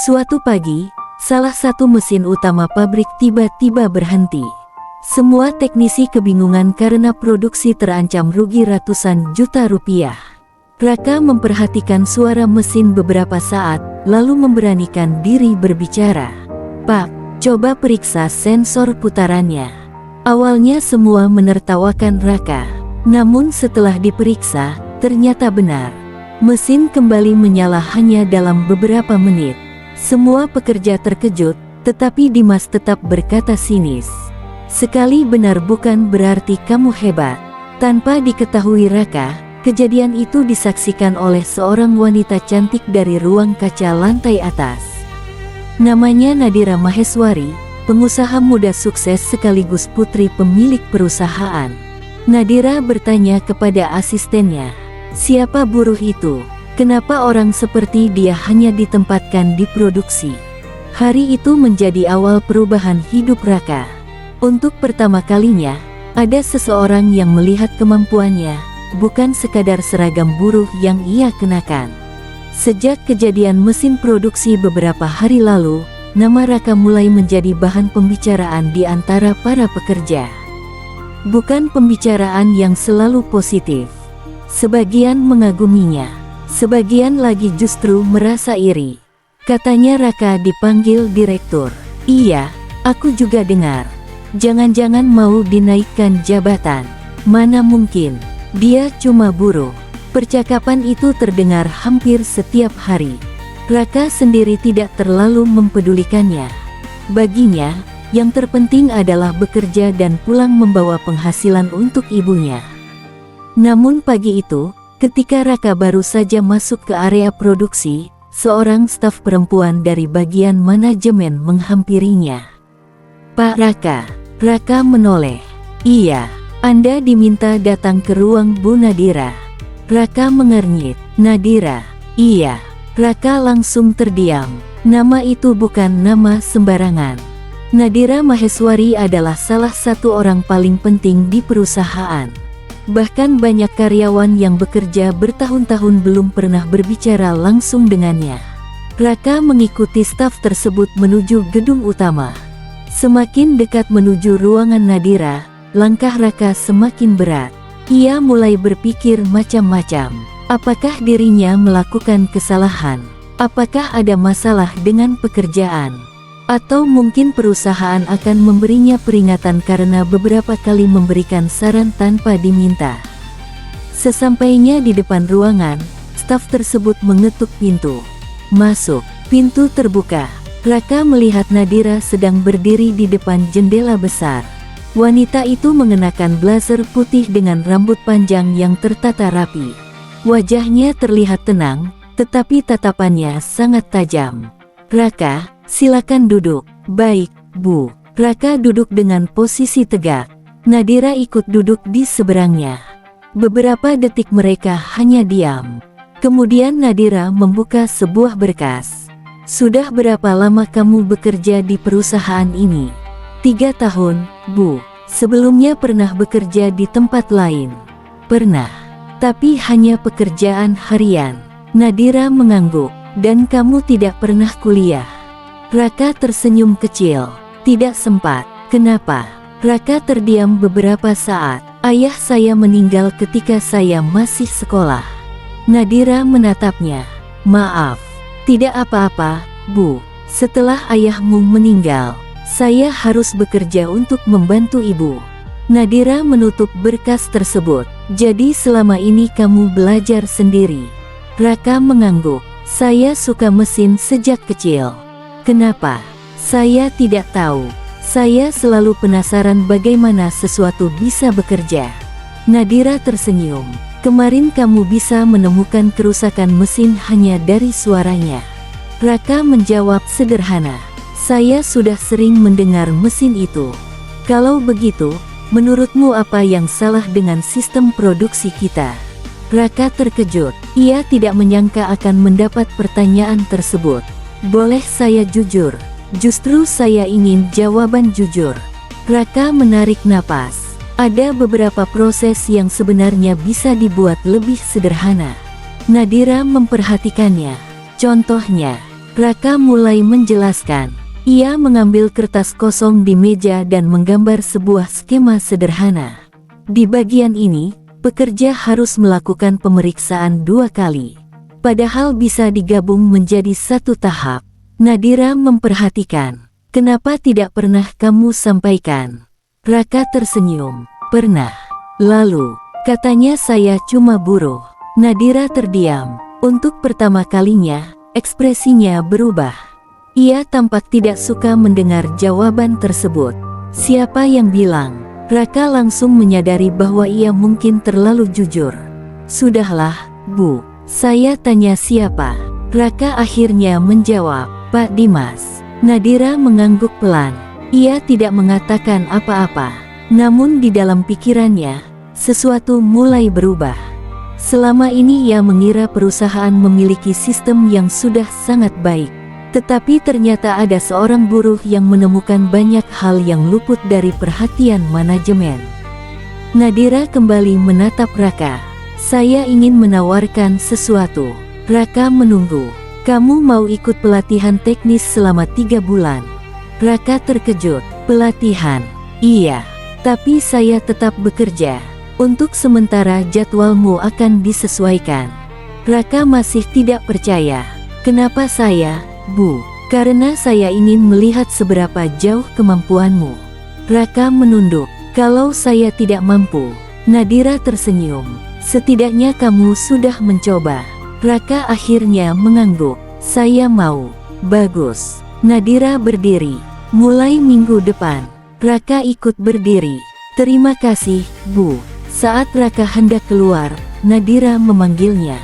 Suatu pagi, salah satu mesin utama pabrik tiba-tiba berhenti. Semua teknisi kebingungan karena produksi terancam rugi ratusan juta rupiah. Raka memperhatikan suara mesin beberapa saat, lalu memberanikan diri berbicara. "Pak, coba periksa sensor putarannya." Awalnya semua menertawakan Raka. Namun setelah diperiksa, ternyata benar. Mesin kembali menyala hanya dalam beberapa menit. Semua pekerja terkejut, tetapi Dimas tetap berkata sinis, "Sekali benar bukan berarti kamu hebat." Tanpa diketahui Raka, kejadian itu disaksikan oleh seorang wanita cantik dari ruang kaca lantai atas. Namanya Nadira Maheswari, pengusaha muda sukses sekaligus putri pemilik perusahaan. Nadira bertanya kepada asistennya, "Siapa buruh itu? Kenapa orang seperti dia hanya ditempatkan di produksi?" Hari itu menjadi awal perubahan hidup Raka. Untuk pertama kalinya, ada seseorang yang melihat kemampuannya, bukan sekadar seragam buruh yang ia kenakan. Sejak kejadian mesin produksi beberapa hari lalu, nama Raka mulai menjadi bahan pembicaraan di antara para pekerja. Bukan pembicaraan yang selalu positif. Sebagian mengaguminya, sebagian lagi justru merasa iri. Katanya Raka dipanggil direktur. "Iya, aku juga dengar. Jangan-jangan mau dinaikkan jabatan." "Mana mungkin, dia cuma buruh." Percakapan itu terdengar hampir setiap hari. Raka sendiri tidak terlalu mempedulikannya. Baginya, yang terpenting adalah bekerja dan pulang membawa penghasilan untuk ibunya. Namun pagi itu, ketika Raka baru saja masuk ke area produksi, seorang staf perempuan dari bagian manajemen menghampirinya. "Pak Raka." Raka menoleh. "Iya, Anda diminta datang ke ruang Bu Nadira." Raka mengernyit. "Nadira?" "Iya." Raka langsung terdiam. Nama itu bukan nama sembarangan. Nadira Maheswari adalah salah satu orang paling penting di perusahaan. Bahkan banyak karyawan yang bekerja bertahun-tahun belum pernah berbicara langsung dengannya. Raka mengikuti staf tersebut menuju gedung utama. Semakin dekat menuju ruangan Nadira, langkah Raka semakin berat. Ia mulai berpikir macam-macam. Apakah dirinya melakukan kesalahan? Apakah ada masalah dengan pekerjaan? Atau mungkin perusahaan akan memberinya peringatan karena beberapa kali memberikan saran tanpa diminta. Sesampainya di depan ruangan, staf tersebut mengetuk pintu. "Masuk." Pintu terbuka. Raka melihat Nadira sedang berdiri di depan jendela besar. Wanita itu mengenakan blazer putih dengan rambut panjang yang tertata rapi. Wajahnya terlihat tenang, tetapi tatapannya sangat tajam. "Raka, silakan duduk." "Baik, Bu." Raka duduk dengan posisi tegak. Nadira ikut duduk di seberangnya. Beberapa detik mereka hanya diam. Kemudian Nadira membuka sebuah berkas. "Sudah berapa lama kamu bekerja di perusahaan ini?" 3 tahun, Bu. Sebelumnya pernah bekerja di tempat lain." "Pernah. Tapi hanya pekerjaan harian." Nadira mengangguk. "Dan kamu tidak pernah kuliah?" Raka tersenyum kecil. "Tidak sempat." "Kenapa?" Raka terdiam beberapa saat. "Ayah saya meninggal ketika saya masih sekolah." Nadira menatapnya. "Maaf." "Tidak apa-apa, Bu. Setelah ayahmu meninggal, saya harus bekerja untuk membantu ibu." Nadira menutup berkas tersebut. "Jadi selama ini kamu belajar sendiri?" Raka mengangguk. "Saya suka mesin sejak kecil." "Kenapa?" "Saya tidak tahu. Saya selalu penasaran bagaimana sesuatu bisa bekerja." Nadira tersenyum. "Kemarin kamu bisa menemukan kerusakan mesin hanya dari suaranya." Raka menjawab sederhana. "Saya sudah sering mendengar mesin itu." "Kalau begitu, menurutmu apa yang salah dengan sistem produksi kita?" Raka terkejut. Ia tidak menyangka akan mendapat pertanyaan tersebut. "Boleh saya jujur? Justru saya ingin jawaban jujur." Raka menarik napas. "Ada beberapa proses yang sebenarnya bisa dibuat lebih sederhana." Nadira memperhatikannya. "Contohnya?" Raka mulai menjelaskan. Ia mengambil kertas kosong di meja dan menggambar sebuah skema sederhana. Di bagian ini, pekerja harus melakukan pemeriksaan 2 kali. Padahal bisa digabung menjadi 1 tahap. Nadira memperhatikan. Kenapa tidak pernah kamu sampaikan? Raka tersenyum. Pernah. Lalu, katanya saya cuma buruh. Nadira terdiam. Untuk pertama kalinya, ekspresinya berubah. Ia tampak tidak suka mendengar jawaban tersebut. Siapa yang bilang? Raka langsung menyadari bahwa ia mungkin terlalu jujur. Sudahlah, Bu. Saya tanya siapa? Raka akhirnya menjawab, Pak Dimas. Nadira mengangguk pelan. Ia tidak mengatakan apa-apa. Namun di dalam pikirannya, sesuatu mulai berubah. Selama ini ia mengira perusahaan memiliki sistem yang sudah sangat baik. Tetapi ternyata ada seorang buruh yang menemukan banyak hal yang luput dari perhatian manajemen. Nadira kembali menatap Raka. Saya ingin menawarkan sesuatu. Raka menunggu. Kamu mau ikut pelatihan teknis selama 3 bulan? Raka terkejut. Pelatihan? Iya. Tapi saya tetap bekerja. Untuk sementara jadwalmu akan disesuaikan. Raka masih tidak percaya. Kenapa saya? Bu, karena saya ingin melihat seberapa jauh kemampuanmu. Raka menunduk. Kalau saya tidak mampu. Nadira tersenyum. Setidaknya kamu sudah mencoba. Raka akhirnya mengangguk. Saya mau. Bagus. Nadira berdiri. Mulai minggu depan, Raka ikut berdiri. Terima kasih, Bu. Saat Raka hendak keluar, Nadira memanggilnya.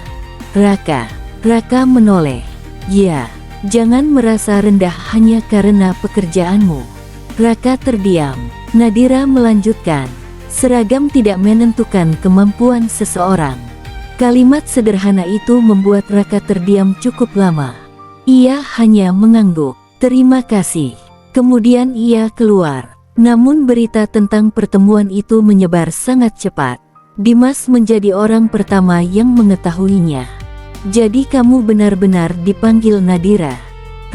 Raka. Raka menoleh. Ya. Jangan merasa rendah hanya karena pekerjaanmu. Raka terdiam. Nadira melanjutkan. Seragam tidak menentukan kemampuan seseorang. Kalimat sederhana itu membuat Raka terdiam cukup lama. Ia hanya mengangguk. Terima kasih. Kemudian ia keluar. Namun berita tentang pertemuan itu menyebar sangat cepat. Dimas menjadi orang pertama yang mengetahuinya. Jadi kamu benar-benar dipanggil Nadira?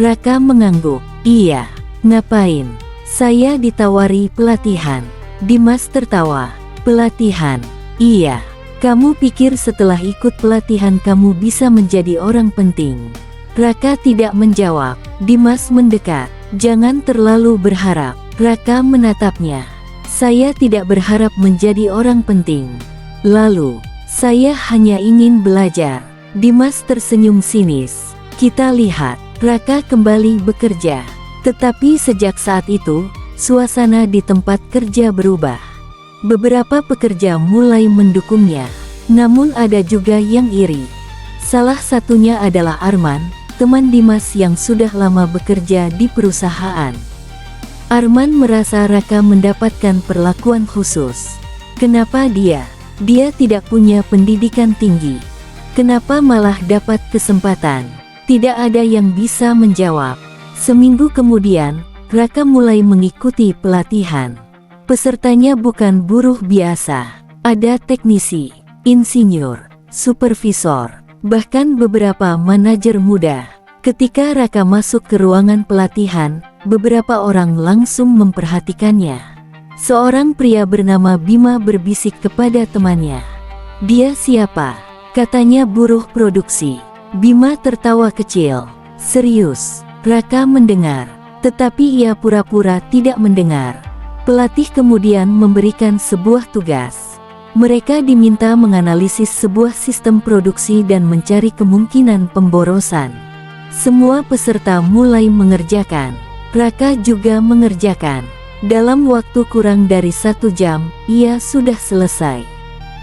Raka mengangguk. Iya. Ngapain? Saya ditawari pelatihan. Dimas tertawa. Pelatihan? Iya. Kamu pikir setelah ikut pelatihan kamu bisa menjadi orang penting? Raka tidak menjawab. Dimas mendekat. Jangan terlalu berharap. Raka menatapnya. Saya tidak berharap menjadi orang penting. Lalu, saya hanya ingin belajar. Dimas tersenyum sinis. Kita lihat, Raka kembali bekerja. Tetapi sejak saat itu, suasana di tempat kerja berubah. Beberapa pekerja mulai mendukungnya. Namun ada juga yang iri. Salah satunya adalah Arman, teman Dimas yang sudah lama bekerja di perusahaan. Arman merasa Raka mendapatkan perlakuan khusus. Kenapa dia? Dia tidak punya pendidikan tinggi. Kenapa malah dapat kesempatan? Tidak ada yang bisa menjawab. Seminggu kemudian, Raka mulai mengikuti pelatihan. Pesertanya bukan buruh biasa. Ada teknisi, insinyur, supervisor, bahkan beberapa manajer muda. Ketika Raka masuk ke ruangan pelatihan, beberapa orang langsung memperhatikannya. Seorang pria bernama Bima berbisik kepada temannya. Dia siapa? Katanya buruh produksi. Bima tertawa kecil. Serius, Raka mendengar. Tetapi ia pura-pura tidak mendengar. Pelatih kemudian memberikan sebuah tugas. Mereka diminta menganalisis sebuah sistem produksi dan mencari kemungkinan pemborosan. Semua peserta mulai mengerjakan. Raka juga mengerjakan. Dalam waktu kurang dari 1 jam, ia sudah selesai.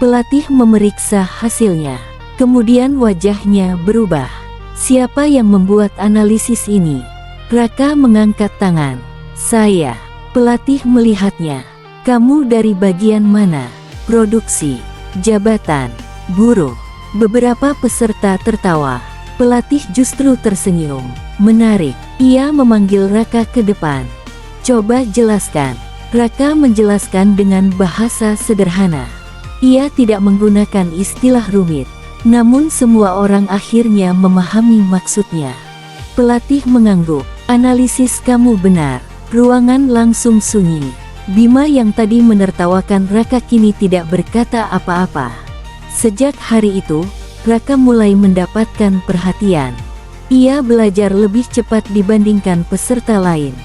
Pelatih memeriksa hasilnya. Kemudian wajahnya berubah. Siapa yang membuat analisis ini? Raka mengangkat tangan. Saya. Pelatih melihatnya. Kamu dari bagian mana? Produksi. Jabatan. Buruh. Beberapa peserta tertawa. Pelatih justru tersenyum. Menarik. Ia memanggil Raka ke depan. Coba jelaskan. Raka menjelaskan dengan bahasa sederhana. Ia tidak menggunakan istilah rumit. Namun semua orang akhirnya memahami maksudnya. Pelatih mengangguk. Analisis kamu benar. Ruangan langsung sunyi. Bima yang tadi menertawakan Raka kini tidak berkata apa-apa. Sejak hari itu, Raka mulai mendapatkan perhatian. Ia belajar lebih cepat dibandingkan peserta lain.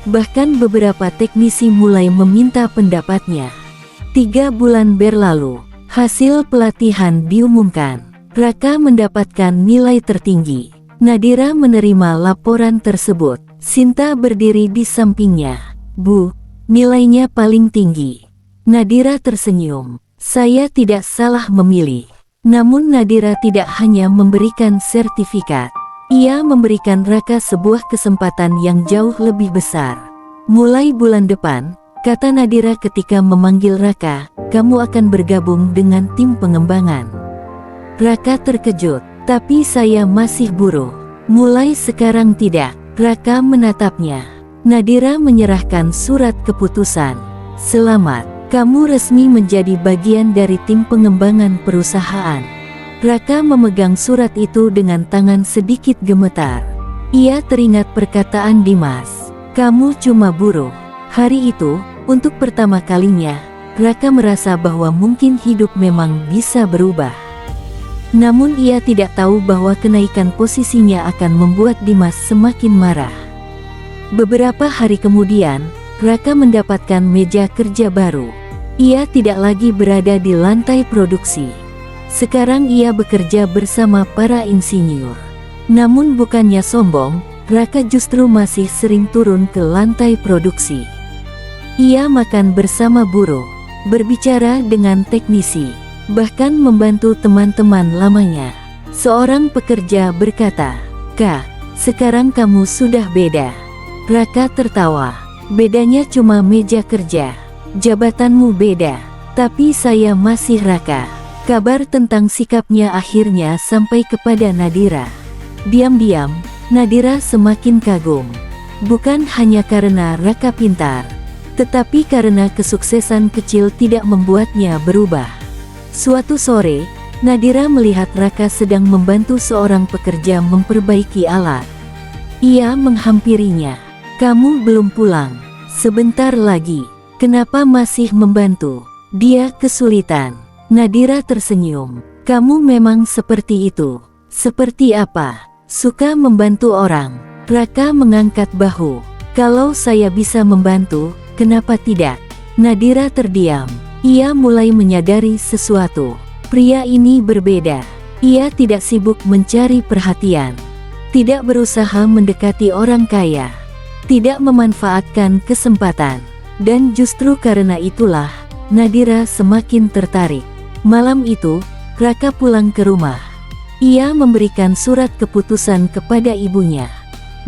Bahkan beberapa teknisi mulai meminta pendapatnya. 3 bulan berlalu, hasil pelatihan diumumkan. Raka mendapatkan nilai tertinggi. Nadira menerima laporan tersebut. Sinta berdiri di sampingnya. Bu, nilainya paling tinggi. Nadira tersenyum. Saya tidak salah memilih. Namun Nadira tidak hanya memberikan sertifikat. Ia memberikan Raka sebuah kesempatan yang jauh lebih besar. Mulai bulan depan, kata Nadira ketika memanggil Raka, kamu akan bergabung dengan tim pengembangan. Raka terkejut, tapi saya masih buruh. Mulai sekarang tidak. Raka menatapnya. Nadira menyerahkan surat keputusan. Selamat, kamu resmi menjadi bagian dari tim pengembangan perusahaan. Raka memegang surat itu dengan tangan sedikit gemetar. Ia teringat perkataan Dimas. Kamu cuma buruh. Hari itu, untuk pertama kalinya, Raka merasa bahwa mungkin hidup memang bisa berubah. Namun ia tidak tahu bahwa kenaikan posisinya akan membuat Dimas semakin marah. Beberapa hari kemudian, Raka mendapatkan meja kerja baru. Ia tidak lagi berada di lantai produksi. Sekarang ia bekerja bersama para insinyur. Namun bukannya sombong, Raka justru masih sering turun ke lantai produksi. Ia makan bersama buruh, berbicara dengan teknisi, bahkan membantu teman-teman lamanya. Seorang pekerja berkata, "Kak, sekarang kamu sudah beda." Raka tertawa. Bedanya cuma meja kerja. Jabatanmu beda. Tapi saya masih Raka. Kabar tentang sikapnya akhirnya sampai kepada Nadira. Diam-diam, Nadira semakin kagum. Bukan hanya karena Raka pintar, tetapi karena kesuksesan kecil tidak membuatnya berubah. Suatu sore, Nadira melihat Raka sedang membantu seorang pekerja memperbaiki alat. Ia menghampirinya. "Kamu belum pulang. Sebentar lagi. Kenapa masih membantu?" Dia kesulitan. Nadira tersenyum. "Kamu memang seperti itu." "Seperti apa?" "Suka membantu orang." Raka mengangkat bahu. "Kalau saya bisa membantu, kenapa tidak?" Nadira terdiam. Ia mulai menyadari sesuatu. Pria ini berbeda. Ia tidak sibuk mencari perhatian, tidak berusaha mendekati orang kaya, tidak memanfaatkan kesempatan. Dan justru karena itulah, Nadira semakin tertarik. Malam itu, Raka pulang ke rumah. Ia memberikan surat keputusan kepada ibunya.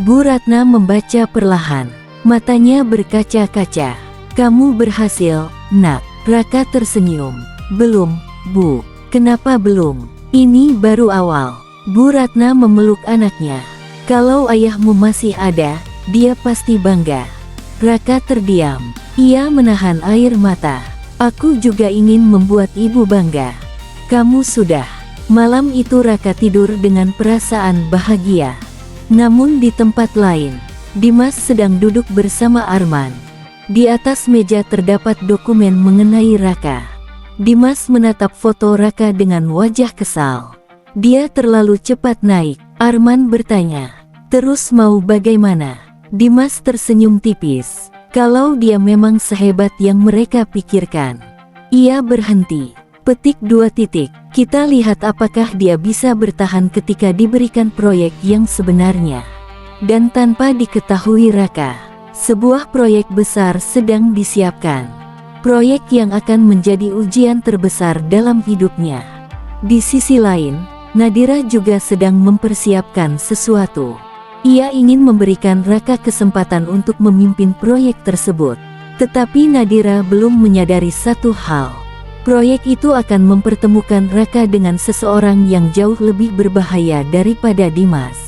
Bu Ratna membaca perlahan. Matanya berkaca-kaca. "Kamu berhasil, Nak." Raka tersenyum. "Belum, Bu." "Kenapa belum?" "Ini baru awal." Bu Ratna memeluk anaknya. "Kalau ayahmu masih ada, dia pasti bangga." Raka terdiam. Ia menahan air mata. "Aku juga ingin membuat ibu bangga." "Kamu sudah." Malam itu Raka tidur dengan perasaan bahagia. Namun di tempat lain, Dimas sedang duduk bersama Arman. Di atas meja terdapat dokumen mengenai Raka. Dimas menatap foto Raka dengan wajah kesal. Dia terlalu cepat naik. Arman bertanya, "Terus mau bagaimana?" Dimas tersenyum tipis. Kalau dia memang sehebat yang mereka pikirkan. Ia berhenti. Petik 2 titik. Kita lihat apakah dia bisa bertahan ketika diberikan proyek yang sebenarnya. Dan tanpa diketahui Raka, sebuah proyek besar sedang disiapkan. Proyek yang akan menjadi ujian terbesar dalam hidupnya. Di sisi lain, Nadira juga sedang mempersiapkan sesuatu. Ia ingin memberikan Raka kesempatan untuk memimpin proyek tersebut. Tetapi Nadira belum menyadari satu hal. Proyek itu akan mempertemukan Raka dengan seseorang yang jauh lebih berbahaya daripada Dimas.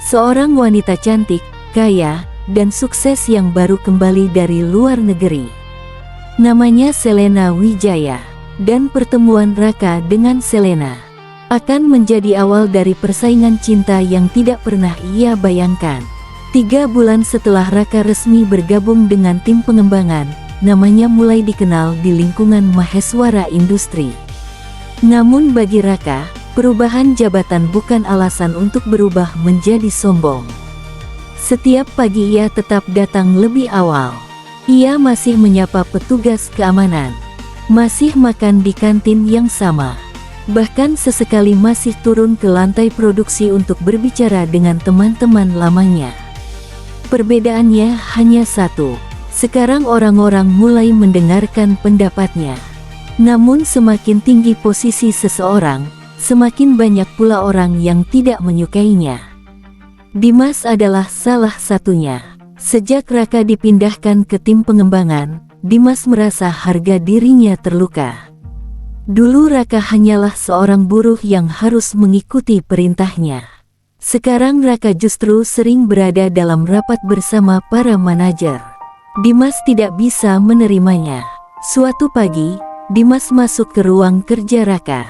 Seorang wanita cantik, kaya, dan sukses yang baru kembali dari luar negeri. Namanya Selena Wijaya. Dan pertemuan Raka dengan Selena akan menjadi awal dari persaingan cinta yang tidak pernah ia bayangkan. 3 bulan setelah Raka resmi bergabung dengan tim pengembangan, namanya mulai dikenal di lingkungan Maheswara Industri. Namun bagi Raka, perubahan jabatan bukan alasan untuk berubah menjadi sombong. Setiap pagi ia tetap datang lebih awal. Ia masih menyapa petugas keamanan, masih makan di kantin yang sama. Bahkan sesekali masih turun ke lantai produksi untuk berbicara dengan teman-teman lamanya. Perbedaannya hanya satu, sekarang orang-orang mulai mendengarkan pendapatnya. Namun semakin tinggi posisi seseorang, semakin banyak pula orang yang tidak menyukainya. Dimas adalah salah satunya. Sejak Raka dipindahkan ke tim pengembangan, Dimas merasa harga dirinya terluka. Dulu Raka hanyalah seorang buruh yang harus mengikuti perintahnya. Sekarang Raka justru sering berada dalam rapat bersama para manajer. Dimas tidak bisa menerimanya. Suatu pagi, Dimas masuk ke ruang kerja Raka.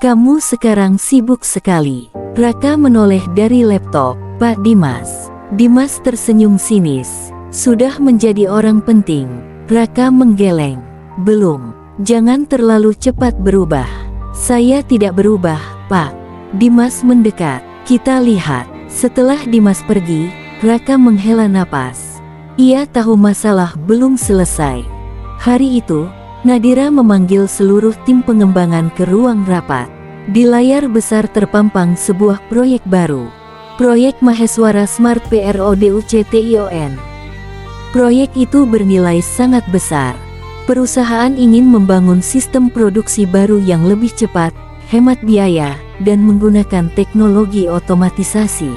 "Kamu sekarang sibuk sekali." Raka menoleh dari laptop. "Pak Dimas." Dimas tersenyum sinis. "Sudah menjadi orang penting." Raka menggeleng. "Belum. Jangan terlalu cepat berubah." "Saya tidak berubah, Pak." Dimas mendekat. "Kita lihat." Setelah Dimas pergi, Raka menghela napas. Ia tahu masalah belum selesai. Hari itu, Nadira memanggil seluruh tim pengembangan ke ruang rapat. Di layar besar terpampang sebuah proyek baru. Proyek Maheswara Smart Production. Proyek itu bernilai sangat besar. Perusahaan ingin membangun sistem produksi baru yang lebih cepat, hemat biaya, dan menggunakan teknologi otomatisasi.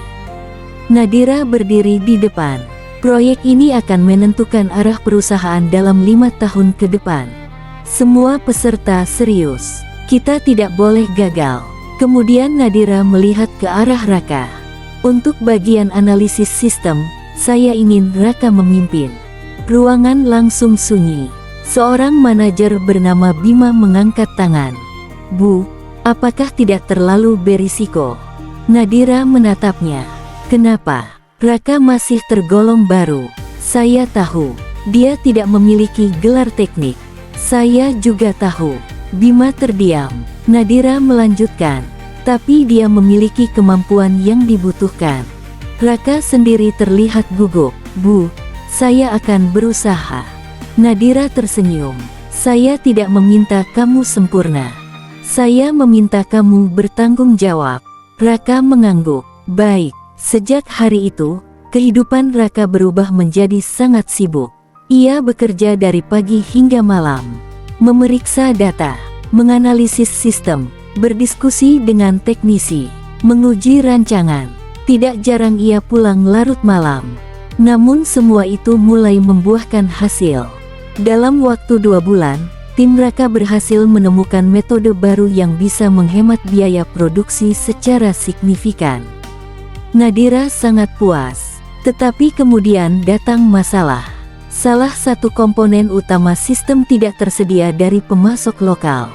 Nadira berdiri di depan. Proyek ini akan menentukan arah perusahaan dalam 5 tahun ke depan. Semua peserta serius. "Kita tidak boleh gagal." Kemudian Nadira melihat ke arah Raka. "Untuk bagian analisis sistem, saya ingin Raka memimpin." Ruangan langsung sunyi. Seorang manajer bernama Bima mengangkat tangan. "Bu, apakah tidak terlalu berisiko?" Nadira menatapnya. "Kenapa?" Raka masih tergolong baru. "Saya tahu, dia tidak memiliki gelar teknik." "Saya juga tahu." Bima terdiam. Nadira melanjutkan. "Tapi dia memiliki kemampuan yang dibutuhkan." Raka sendiri terlihat gugup. "Bu, saya akan berusaha." Nadira tersenyum. "Saya tidak meminta kamu sempurna. Saya meminta kamu bertanggung jawab." Raka mengangguk. "Baik." Sejak hari itu, kehidupan Raka berubah menjadi sangat sibuk. Ia bekerja dari pagi hingga malam. Memeriksa data, menganalisis sistem, berdiskusi dengan teknisi, menguji rancangan. Tidak jarang ia pulang larut malam. Namun semua itu mulai membuahkan hasil. Dalam waktu 2 bulan, tim Raka berhasil menemukan metode baru yang bisa menghemat biaya produksi secara signifikan. Nadira sangat puas. Tetapi kemudian datang masalah. Salah satu komponen utama sistem tidak tersedia dari pemasok lokal.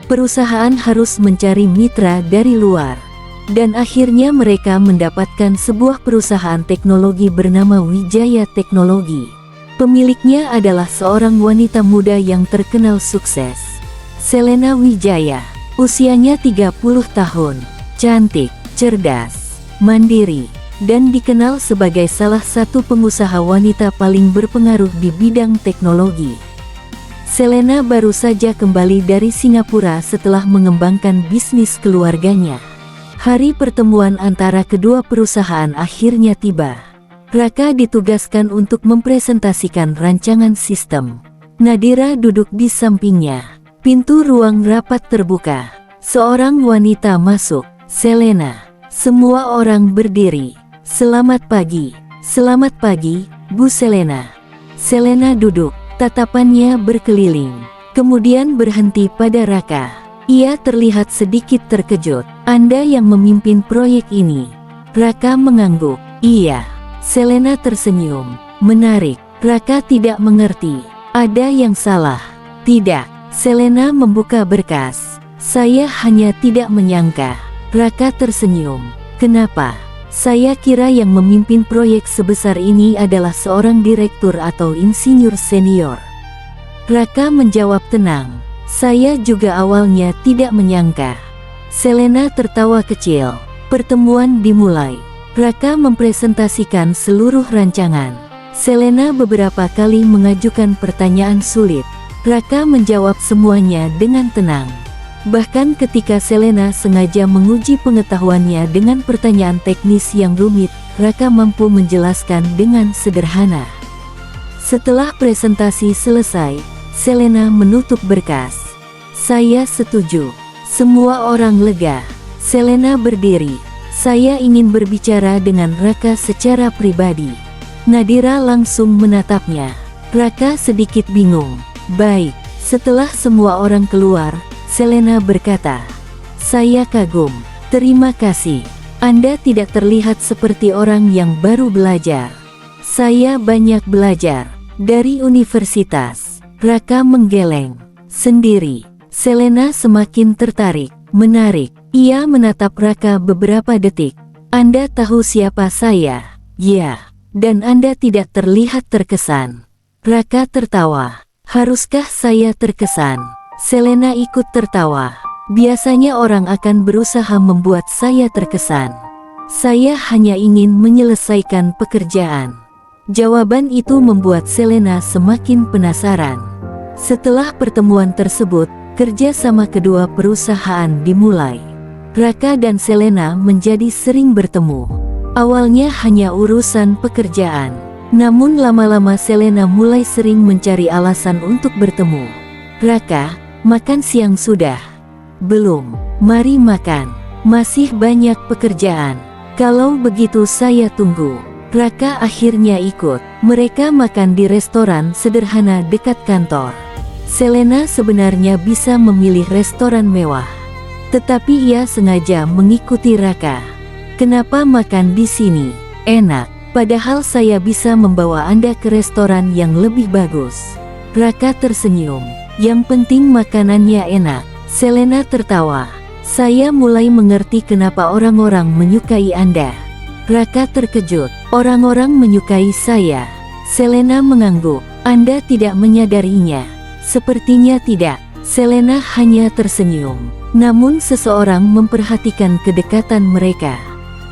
Perusahaan harus mencari mitra dari luar. Dan akhirnya mereka mendapatkan sebuah perusahaan teknologi bernama Wijaya Teknologi. Pemiliknya adalah seorang wanita muda yang terkenal sukses. Selena Wijaya. Usianya 30 tahun. Cantik, cerdas, mandiri, dan dikenal sebagai salah satu pengusaha wanita paling berpengaruh di bidang teknologi. Selena baru saja kembali dari Singapura setelah mengembangkan bisnis keluarganya. Hari pertemuan antara kedua perusahaan akhirnya tiba. Raka ditugaskan untuk mempresentasikan rancangan sistem. Nadira duduk di sampingnya. Pintu ruang rapat terbuka. Seorang wanita masuk. "Selena." Semua orang berdiri. "Selamat pagi." "Selamat pagi, Bu Selena." Selena duduk, tatapannya berkeliling. Kemudian berhenti pada Raka. Ia terlihat sedikit terkejut. "Anda yang memimpin proyek ini?" Raka mengangguk. "Iya." Selena tersenyum. "Menarik." Raka tidak mengerti. "Ada yang salah?" "Tidak." Selena membuka berkas. "Saya hanya tidak menyangka." Raka tersenyum. Kenapa? Saya kira yang memimpin proyek sebesar ini adalah seorang direktur atau insinyur senior. Raka menjawab tenang. Saya juga awalnya tidak menyangka. Selena tertawa kecil. Pertemuan dimulai. Raka mempresentasikan seluruh rancangan. Selena beberapa kali mengajukan pertanyaan sulit. Raka menjawab semuanya dengan tenang. Bahkan ketika Selena sengaja menguji pengetahuannya dengan pertanyaan teknis yang rumit, Raka mampu menjelaskan dengan sederhana. Setelah presentasi selesai, Selena menutup berkas. Saya setuju. Semua orang lega. Selena berdiri. Saya ingin berbicara dengan Raka secara pribadi. Nadira langsung menatapnya. Raka sedikit bingung. Baik, setelah semua orang keluar, Selena berkata, "Saya kagum. Terima kasih. Anda tidak terlihat seperti orang yang baru belajar." "Saya banyak belajar dari universitas." Raka menggeleng. "Sendiri?" Selena semakin tertarik. "Menarik." Ia menatap Raka beberapa detik. "Anda tahu siapa saya?" "Ya." "Dan Anda tidak terlihat terkesan." Raka tertawa. "Haruskah saya terkesan?" Selena ikut tertawa. "Biasanya orang akan berusaha membuat saya terkesan. Saya hanya ingin menyelesaikan pekerjaan." Jawaban itu membuat Selena semakin penasaran. Setelah pertemuan tersebut, kerja sama kedua perusahaan dimulai. Raka dan Selena menjadi sering bertemu. Awalnya hanya urusan pekerjaan. Namun lama-lama Selena mulai sering mencari alasan untuk bertemu. "Raka, makan siang sudah?" "Belum." "Mari makan. Masih banyak pekerjaan." "Kalau begitu saya tunggu." Raka akhirnya ikut. Mereka makan di restoran sederhana dekat kantor. Selena sebenarnya bisa memilih restoran mewah. Tetapi ia sengaja mengikuti Raka. "Kenapa makan di sini? Enak. Padahal saya bisa membawa Anda ke restoran yang lebih bagus." Raka tersenyum. "Yang penting makanannya enak." Selena tertawa. "Saya mulai mengerti kenapa orang-orang menyukai Anda." Raka terkejut. "Orang-orang menyukai saya?" Selena mengangguk. "Anda tidak menyadarinya." "Sepertinya tidak." Selena hanya tersenyum. Namun seseorang memperhatikan kedekatan mereka.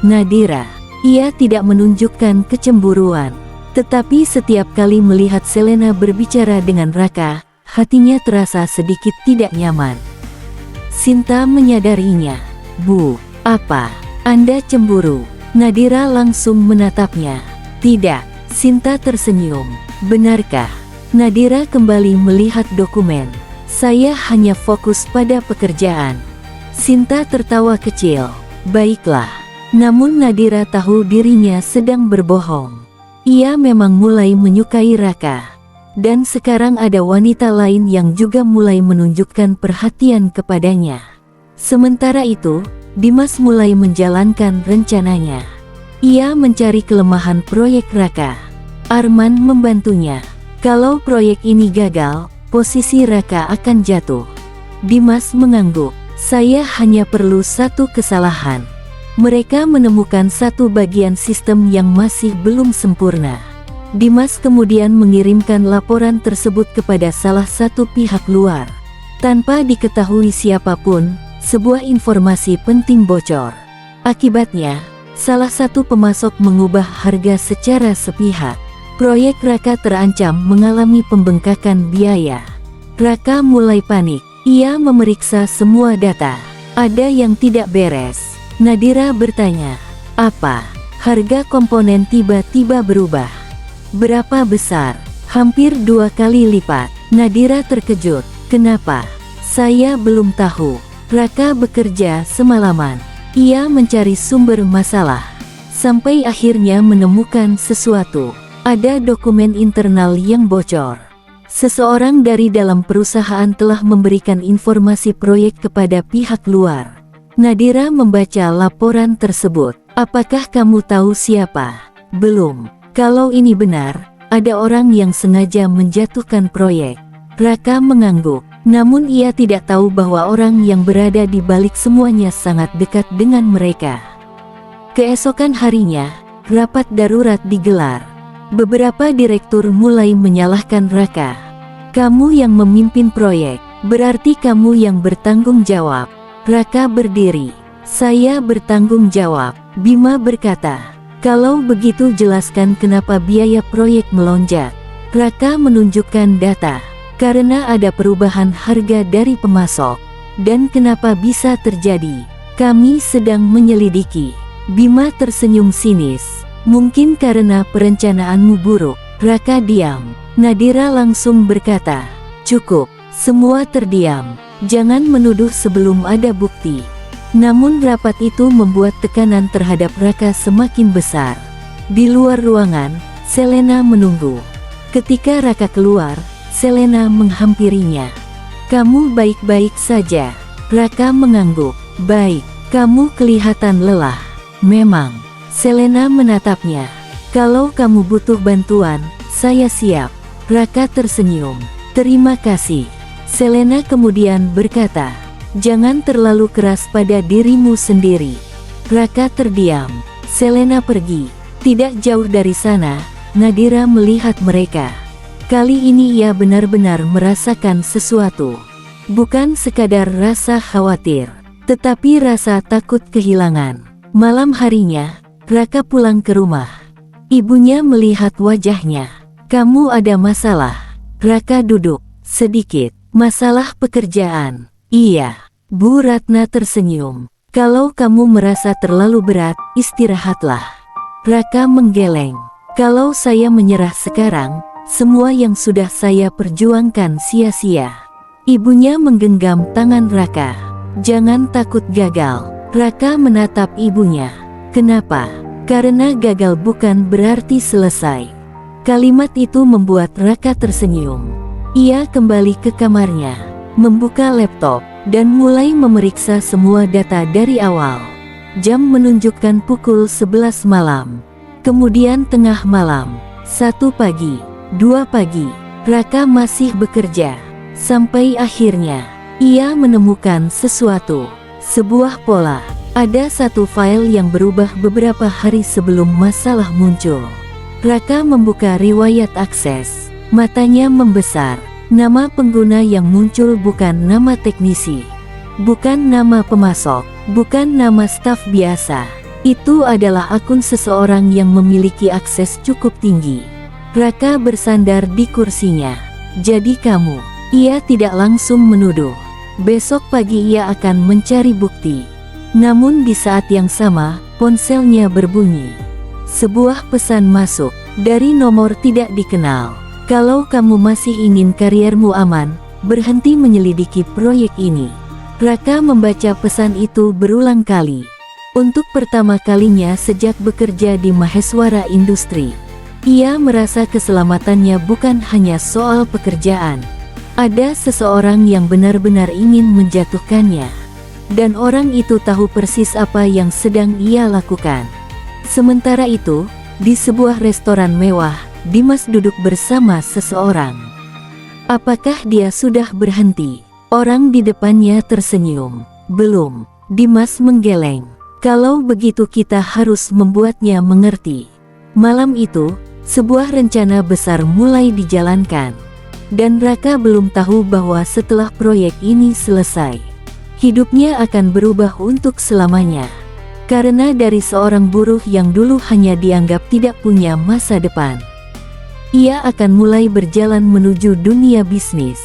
Nadira. Ia tidak menunjukkan kecemburuan. Tetapi setiap kali melihat Selena berbicara dengan Raka, hatinya terasa sedikit tidak nyaman. Sinta menyadarinya. "Bu, apa? Anda cemburu?" Nadira langsung menatapnya. "Tidak." Sinta tersenyum. "Benarkah?" Nadira kembali melihat dokumen. "Saya hanya fokus pada pekerjaan." Sinta tertawa kecil. "Baiklah." Namun Nadira tahu dirinya sedang berbohong. Ia memang mulai menyukai Raka. Dan sekarang ada wanita lain yang juga mulai menunjukkan perhatian kepadanya. Sementara itu, Dimas mulai menjalankan rencananya. Ia mencari kelemahan proyek Raka. Arman membantunya. Kalau proyek ini gagal, posisi Raka akan jatuh. Dimas mengangguk. "Saya hanya perlu satu kesalahan." Mereka menemukan satu bagian sistem yang masih belum sempurna. Dimas kemudian mengirimkan laporan tersebut kepada salah satu pihak luar. Tanpa diketahui siapapun, sebuah informasi penting bocor. Akibatnya, salah satu pemasok mengubah harga secara sepihak. Proyek Raka terancam mengalami pembengkakan biaya. Raka mulai panik. Ia memeriksa semua data. Ada yang tidak beres. Nadira bertanya, "Apa?" Harga komponen tiba-tiba berubah. "Berapa besar?" "Hampir 2 kali lipat." Nadira terkejut. "Kenapa?" "Saya belum tahu." Raka bekerja semalaman. Ia mencari sumber masalah. Sampai akhirnya menemukan sesuatu. Ada dokumen internal yang bocor. Seseorang dari dalam perusahaan telah memberikan informasi proyek kepada pihak luar. Nadira membaca laporan tersebut. "Apakah kamu tahu siapa?" "Belum." "Kalau ini benar, ada orang yang sengaja menjatuhkan proyek." Raka mengangguk. Namun ia tidak tahu bahwa orang yang berada di balik semuanya sangat dekat dengan mereka. Keesokan harinya, rapat darurat digelar. Beberapa direktur mulai menyalahkan Raka. Kamu yang memimpin proyek, berarti kamu yang bertanggung jawab. Raka berdiri. Saya bertanggung jawab. Bima berkata, kalau begitu jelaskan kenapa biaya proyek melonjak. Raka menunjukkan data. Karena ada perubahan harga dari pemasok. Dan kenapa bisa terjadi? Kami sedang menyelidiki. Bima tersenyum sinis. Mungkin karena perencanaanmu buruk. Raka diam. Nadira langsung berkata, cukup. Semua terdiam. Jangan menuduh sebelum ada bukti. Namun rapat itu membuat tekanan terhadap Raka semakin besar. Di luar ruangan, Selena menunggu. Ketika Raka keluar, Selena menghampirinya. Kamu baik-baik saja? Raka mengangguk. Baik, kamu kelihatan lelah. Memang. Selena menatapnya. Kalau kamu butuh bantuan, saya siap. Raka tersenyum. Terima kasih. Selena kemudian berkata, jangan terlalu keras pada dirimu sendiri. Raka terdiam. Selena pergi. Tidak jauh dari sana, Nadira melihat mereka. Kali ini ia benar-benar merasakan sesuatu. Bukan sekadar rasa khawatir, tetapi rasa takut kehilangan. Malam harinya, Raka pulang ke rumah. Ibunya melihat wajahnya. Kamu ada masalah? Raka duduk. Sedikit. Masalah pekerjaan. Iya. Bu Ratna tersenyum. Kalau kamu merasa terlalu berat, istirahatlah. Raka menggeleng. Kalau saya menyerah sekarang, semua yang sudah saya perjuangkan sia-sia. Ibunya menggenggam tangan Raka. Jangan takut gagal. Raka menatap ibunya. Kenapa? Karena gagal bukan berarti selesai. Kalimat itu membuat Raka tersenyum. Ia kembali ke kamarnya, membuka laptop, dan mulai memeriksa semua data dari awal. Jam menunjukkan pukul 11 malam. Kemudian tengah malam, 1 pagi. 2 pagi, Raka masih bekerja. Sampai akhirnya, ia menemukan sesuatu. Sebuah pola. Ada satu file yang berubah beberapa hari sebelum masalah muncul. Raka membuka riwayat akses. Matanya membesar. Nama pengguna yang muncul bukan nama teknisi. Bukan nama pemasok. Bukan nama staf biasa. Itu adalah akun seseorang yang memiliki akses cukup tinggi. Raka bersandar di kursinya. Jadi kamu? Ia tidak langsung menuduh. Besok pagi ia akan mencari bukti. Namun di saat yang sama, ponselnya berbunyi. Sebuah pesan masuk dari nomor tidak dikenal. Kalau kamu masih ingin kariermu aman, berhenti menyelidiki proyek ini. Raka membaca pesan itu berulang kali. Untuk pertama kalinya sejak bekerja di Maheswara Industri. Ia merasa keselamatannya bukan hanya soal pekerjaan. Ada seseorang yang benar-benar ingin menjatuhkannya. Dan orang itu tahu persis apa yang sedang ia lakukan. Sementara itu, di sebuah restoran mewah, Dimas duduk bersama seseorang. Apakah dia sudah berhenti? Orang di depannya tersenyum. Belum. Dimas menggeleng. Kalau begitu kita harus membuatnya mengerti. Malam itu, sebuah rencana besar mulai dijalankan. Dan Raka belum tahu bahwa setelah proyek ini selesai, hidupnya akan berubah untuk selamanya. Karena dari seorang buruh yang dulu hanya dianggap tidak punya masa depan, ia akan mulai berjalan menuju dunia bisnis.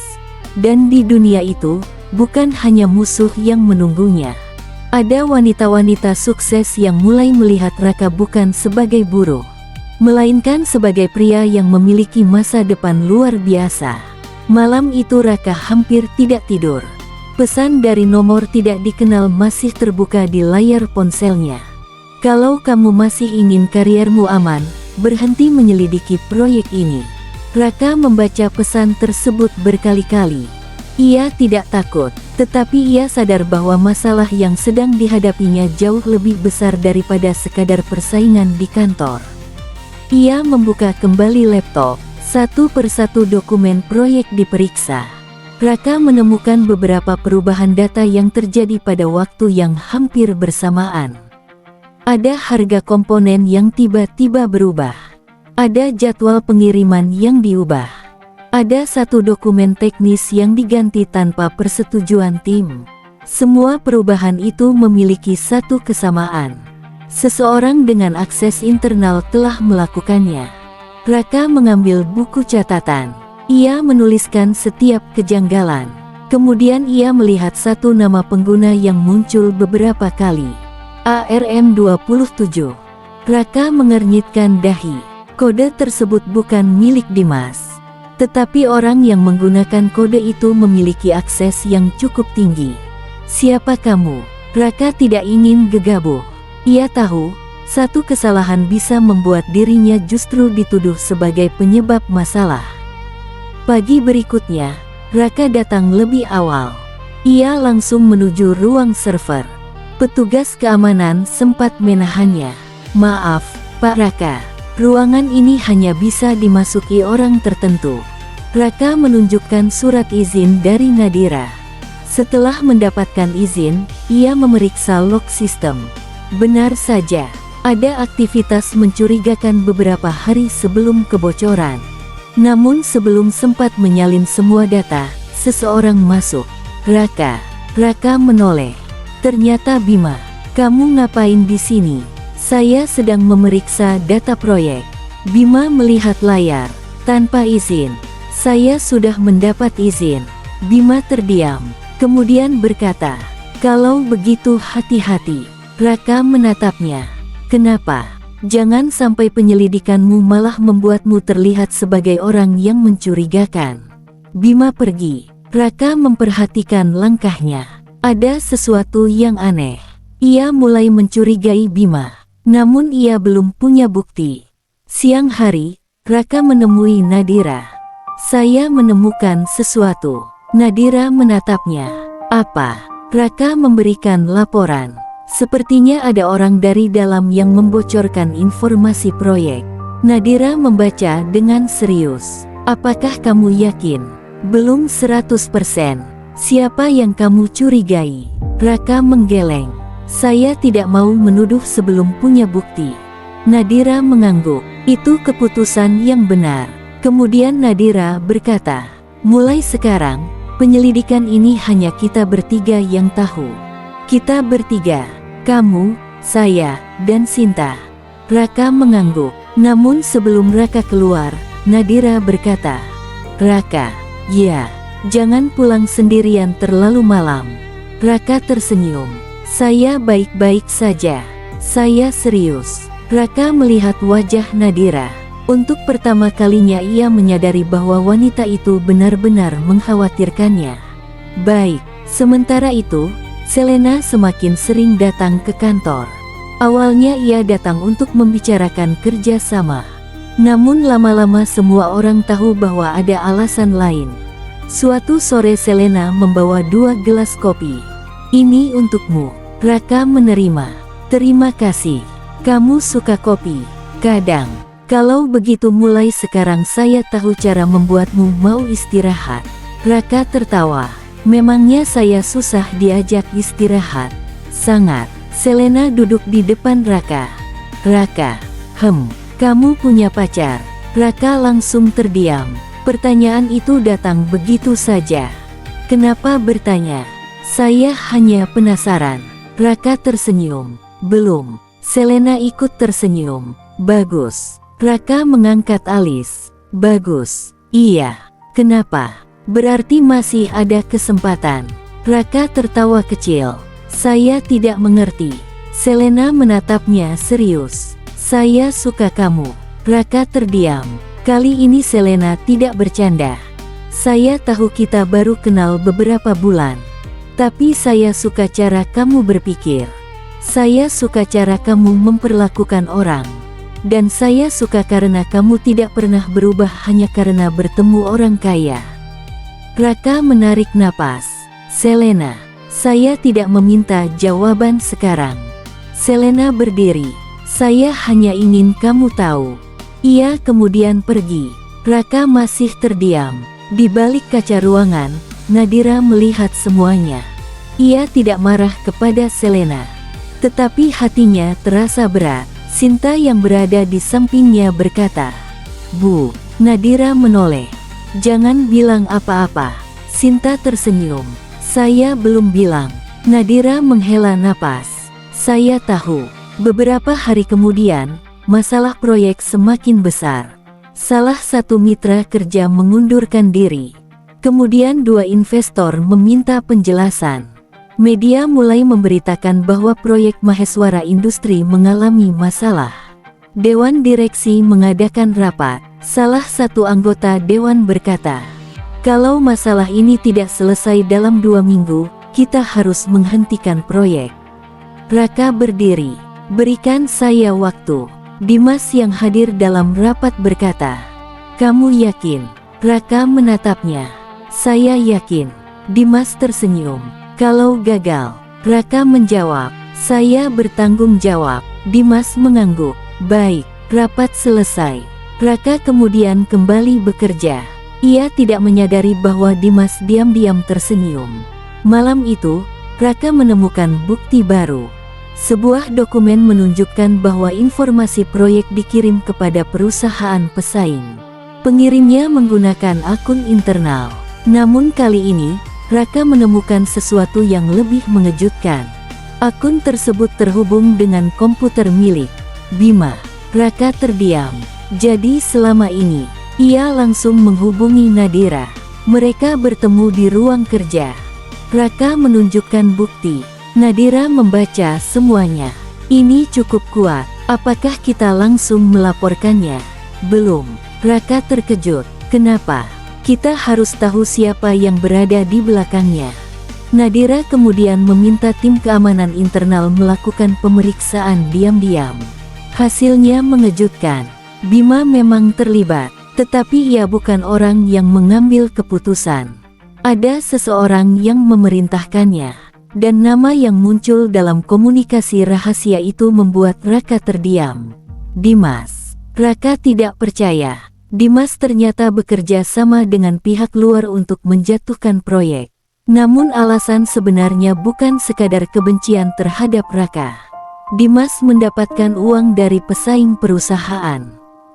Dan di dunia itu, bukan hanya musuh yang menunggunya. Ada wanita-wanita sukses yang mulai melihat Raka bukan sebagai buruh, melainkan sebagai pria yang memiliki masa depan luar biasa. Malam itu Raka hampir tidak tidur. Pesan dari nomor tidak dikenal masih terbuka di layar ponselnya. Kalau kamu masih ingin kariermu aman, berhenti menyelidiki proyek ini. Raka membaca pesan tersebut berkali-kali. Ia tidak takut, tetapi ia sadar bahwa masalah yang sedang dihadapinya jauh lebih besar daripada sekadar persaingan di kantor. Ia membuka kembali laptop. Satu persatu dokumen proyek diperiksa. Raka menemukan beberapa perubahan data yang terjadi pada waktu yang hampir bersamaan. Ada harga komponen yang tiba-tiba berubah. Ada jadwal pengiriman yang diubah. Ada satu dokumen teknis yang diganti tanpa persetujuan tim. Semua perubahan itu memiliki satu kesamaan. Seseorang dengan akses internal telah melakukannya. Raka mengambil buku catatan. Ia menuliskan setiap kejanggalan. Kemudian ia melihat satu nama pengguna yang muncul beberapa kali. ARM27. Raka mengernyitkan dahi. Kode tersebut bukan milik Dimas. Tetapi orang yang menggunakan kode itu memiliki akses yang cukup tinggi. Siapa kamu? Raka tidak ingin gegabah. Ia tahu, satu kesalahan bisa membuat dirinya justru dituduh sebagai penyebab masalah. Pagi berikutnya, Raka datang lebih awal. Ia langsung menuju ruang server. Petugas keamanan sempat menahannya. Maaf, Pak Raka. Ruangan ini hanya bisa dimasuki orang tertentu. Raka menunjukkan surat izin dari Nadira. Setelah mendapatkan izin, ia memeriksa log sistem. Benar saja, ada aktivitas mencurigakan beberapa hari sebelum kebocoran. Namun sebelum sempat menyalin semua data, seseorang masuk. Raka menoleh. Ternyata Bima. Kamu ngapain di sini? Saya sedang memeriksa data proyek. Bima melihat layar. Tanpa izin. Saya sudah mendapat izin. Bima terdiam. Kemudian berkata, kalau begitu hati-hati. Raka menatapnya. Kenapa? Jangan sampai penyelidikanmu malah membuatmu terlihat sebagai orang yang mencurigakan. Bima pergi. Raka memperhatikan langkahnya. Ada sesuatu yang aneh. Ia mulai mencurigai Bima. Namun ia belum punya bukti. Siang hari, Raka menemui Nadira. Saya menemukan sesuatu. Nadira menatapnya. Apa? Raka memberikan laporan. Sepertinya ada orang dari dalam yang membocorkan informasi proyek. Nadira membaca dengan serius. Apakah kamu yakin? Belum 100%. Siapa yang kamu curigai? Raka menggeleng. Saya tidak mau menuduh sebelum punya bukti. Nadira mengangguk. Itu keputusan yang benar. Kemudian Nadira berkata, mulai sekarang, penyelidikan ini hanya kita bertiga yang tahu. Kita bertiga. Kamu, saya, dan Sinta. Raka mengangguk. Namun sebelum Raka keluar, Nadira berkata, Raka, ya, jangan pulang sendirian terlalu malam. Raka tersenyum. Saya baik-baik saja. Saya serius. Raka melihat wajah Nadira. Untuk pertama kalinya ia menyadari bahwa wanita itu benar-benar mengkhawatirkannya. Baik, sementara itu, Selena semakin sering datang ke kantor. Awalnya ia datang untuk membicarakan kerja sama. Namun lama-lama semua orang tahu bahwa ada alasan lain. Suatu sore Selena membawa 2 gelas kopi. Ini untukmu. Raka menerima. Terima kasih. Kamu suka kopi? Kadang. Kalau begitu mulai sekarang saya tahu cara membuatmu mau istirahat. Raka tertawa. Memangnya saya susah diajak istirahat? Sangat. Selena duduk di depan Raka. Raka, kamu punya pacar? Raka langsung terdiam. Pertanyaan itu datang begitu saja. Kenapa bertanya? Saya hanya penasaran. Raka tersenyum. Belum. Selena ikut tersenyum. Bagus. Raka mengangkat alis. Bagus. Iya. Kenapa? Berarti masih ada kesempatan. Raka tertawa kecil. Saya tidak mengerti. Selena menatapnya serius. Saya suka kamu. Raka terdiam. Kali ini Selena tidak bercanda. Saya tahu kita baru kenal beberapa bulan. Tapi saya suka cara kamu berpikir. Saya suka cara kamu memperlakukan orang. Dan saya suka karena kamu tidak pernah berubah hanya karena bertemu orang kaya. Raka menarik napas. Selena, saya tidak meminta jawaban sekarang. Selena berdiri. Saya hanya ingin kamu tahu. Ia kemudian pergi. Raka masih terdiam. Di balik kaca ruangan, Nadira melihat semuanya. Ia tidak marah kepada Selena, tetapi hatinya terasa berat. Sinta yang berada di sampingnya berkata, "Bu." Nadira menoleh. "Jangan bilang apa-apa." Sinta tersenyum. "Saya belum bilang." Nadira menghela napas. "Saya tahu." Beberapa hari kemudian, masalah proyek semakin besar. Salah satu mitra kerja mengundurkan diri. Kemudian dua investor meminta penjelasan. Media mulai memberitakan bahwa proyek Maheswara Industri mengalami masalah. Dewan direksi mengadakan rapat. Salah satu anggota dewan berkata, "Kalau masalah ini tidak selesai dalam 2 minggu, kita harus menghentikan proyek." Raka berdiri. "Berikan saya waktu." Dimas yang hadir dalam rapat berkata, "Kamu yakin?" Raka menatapnya. "Saya yakin." Dimas tersenyum. "Kalau gagal?" Raka menjawab, "Saya bertanggung jawab." Dimas mengangguk. "Baik." Rapat selesai. Raka kemudian kembali bekerja. Ia tidak menyadari bahwa Dimas diam-diam tersenyum. Malam itu, Raka menemukan bukti baru. Sebuah dokumen menunjukkan bahwa informasi proyek dikirim kepada perusahaan pesaing. Pengirimnya menggunakan akun internal. Namun kali ini, Raka menemukan sesuatu yang lebih mengejutkan. Akun tersebut terhubung dengan komputer milik Bima. Raka terdiam. Jadi selama ini, ia langsung menghubungi Nadira. Mereka bertemu di ruang kerja. Raka menunjukkan bukti. Nadira membaca semuanya. "Ini cukup kuat. Apakah kita langsung melaporkannya?" "Belum." Raka terkejut. "Kenapa?" "Kita harus tahu siapa yang berada di belakangnya." Nadira kemudian meminta tim keamanan internal melakukan pemeriksaan diam-diam. Hasilnya mengejutkan. Bima memang terlibat, tetapi ia bukan orang yang mengambil keputusan. Ada seseorang yang memerintahkannya, dan nama yang muncul dalam komunikasi rahasia itu membuat Raka terdiam. Dimas. Raka tidak percaya. Dimas ternyata bekerja sama dengan pihak luar untuk menjatuhkan proyek. Namun alasan sebenarnya bukan sekadar kebencian terhadap Raka. Dimas mendapatkan uang dari pesaing perusahaan.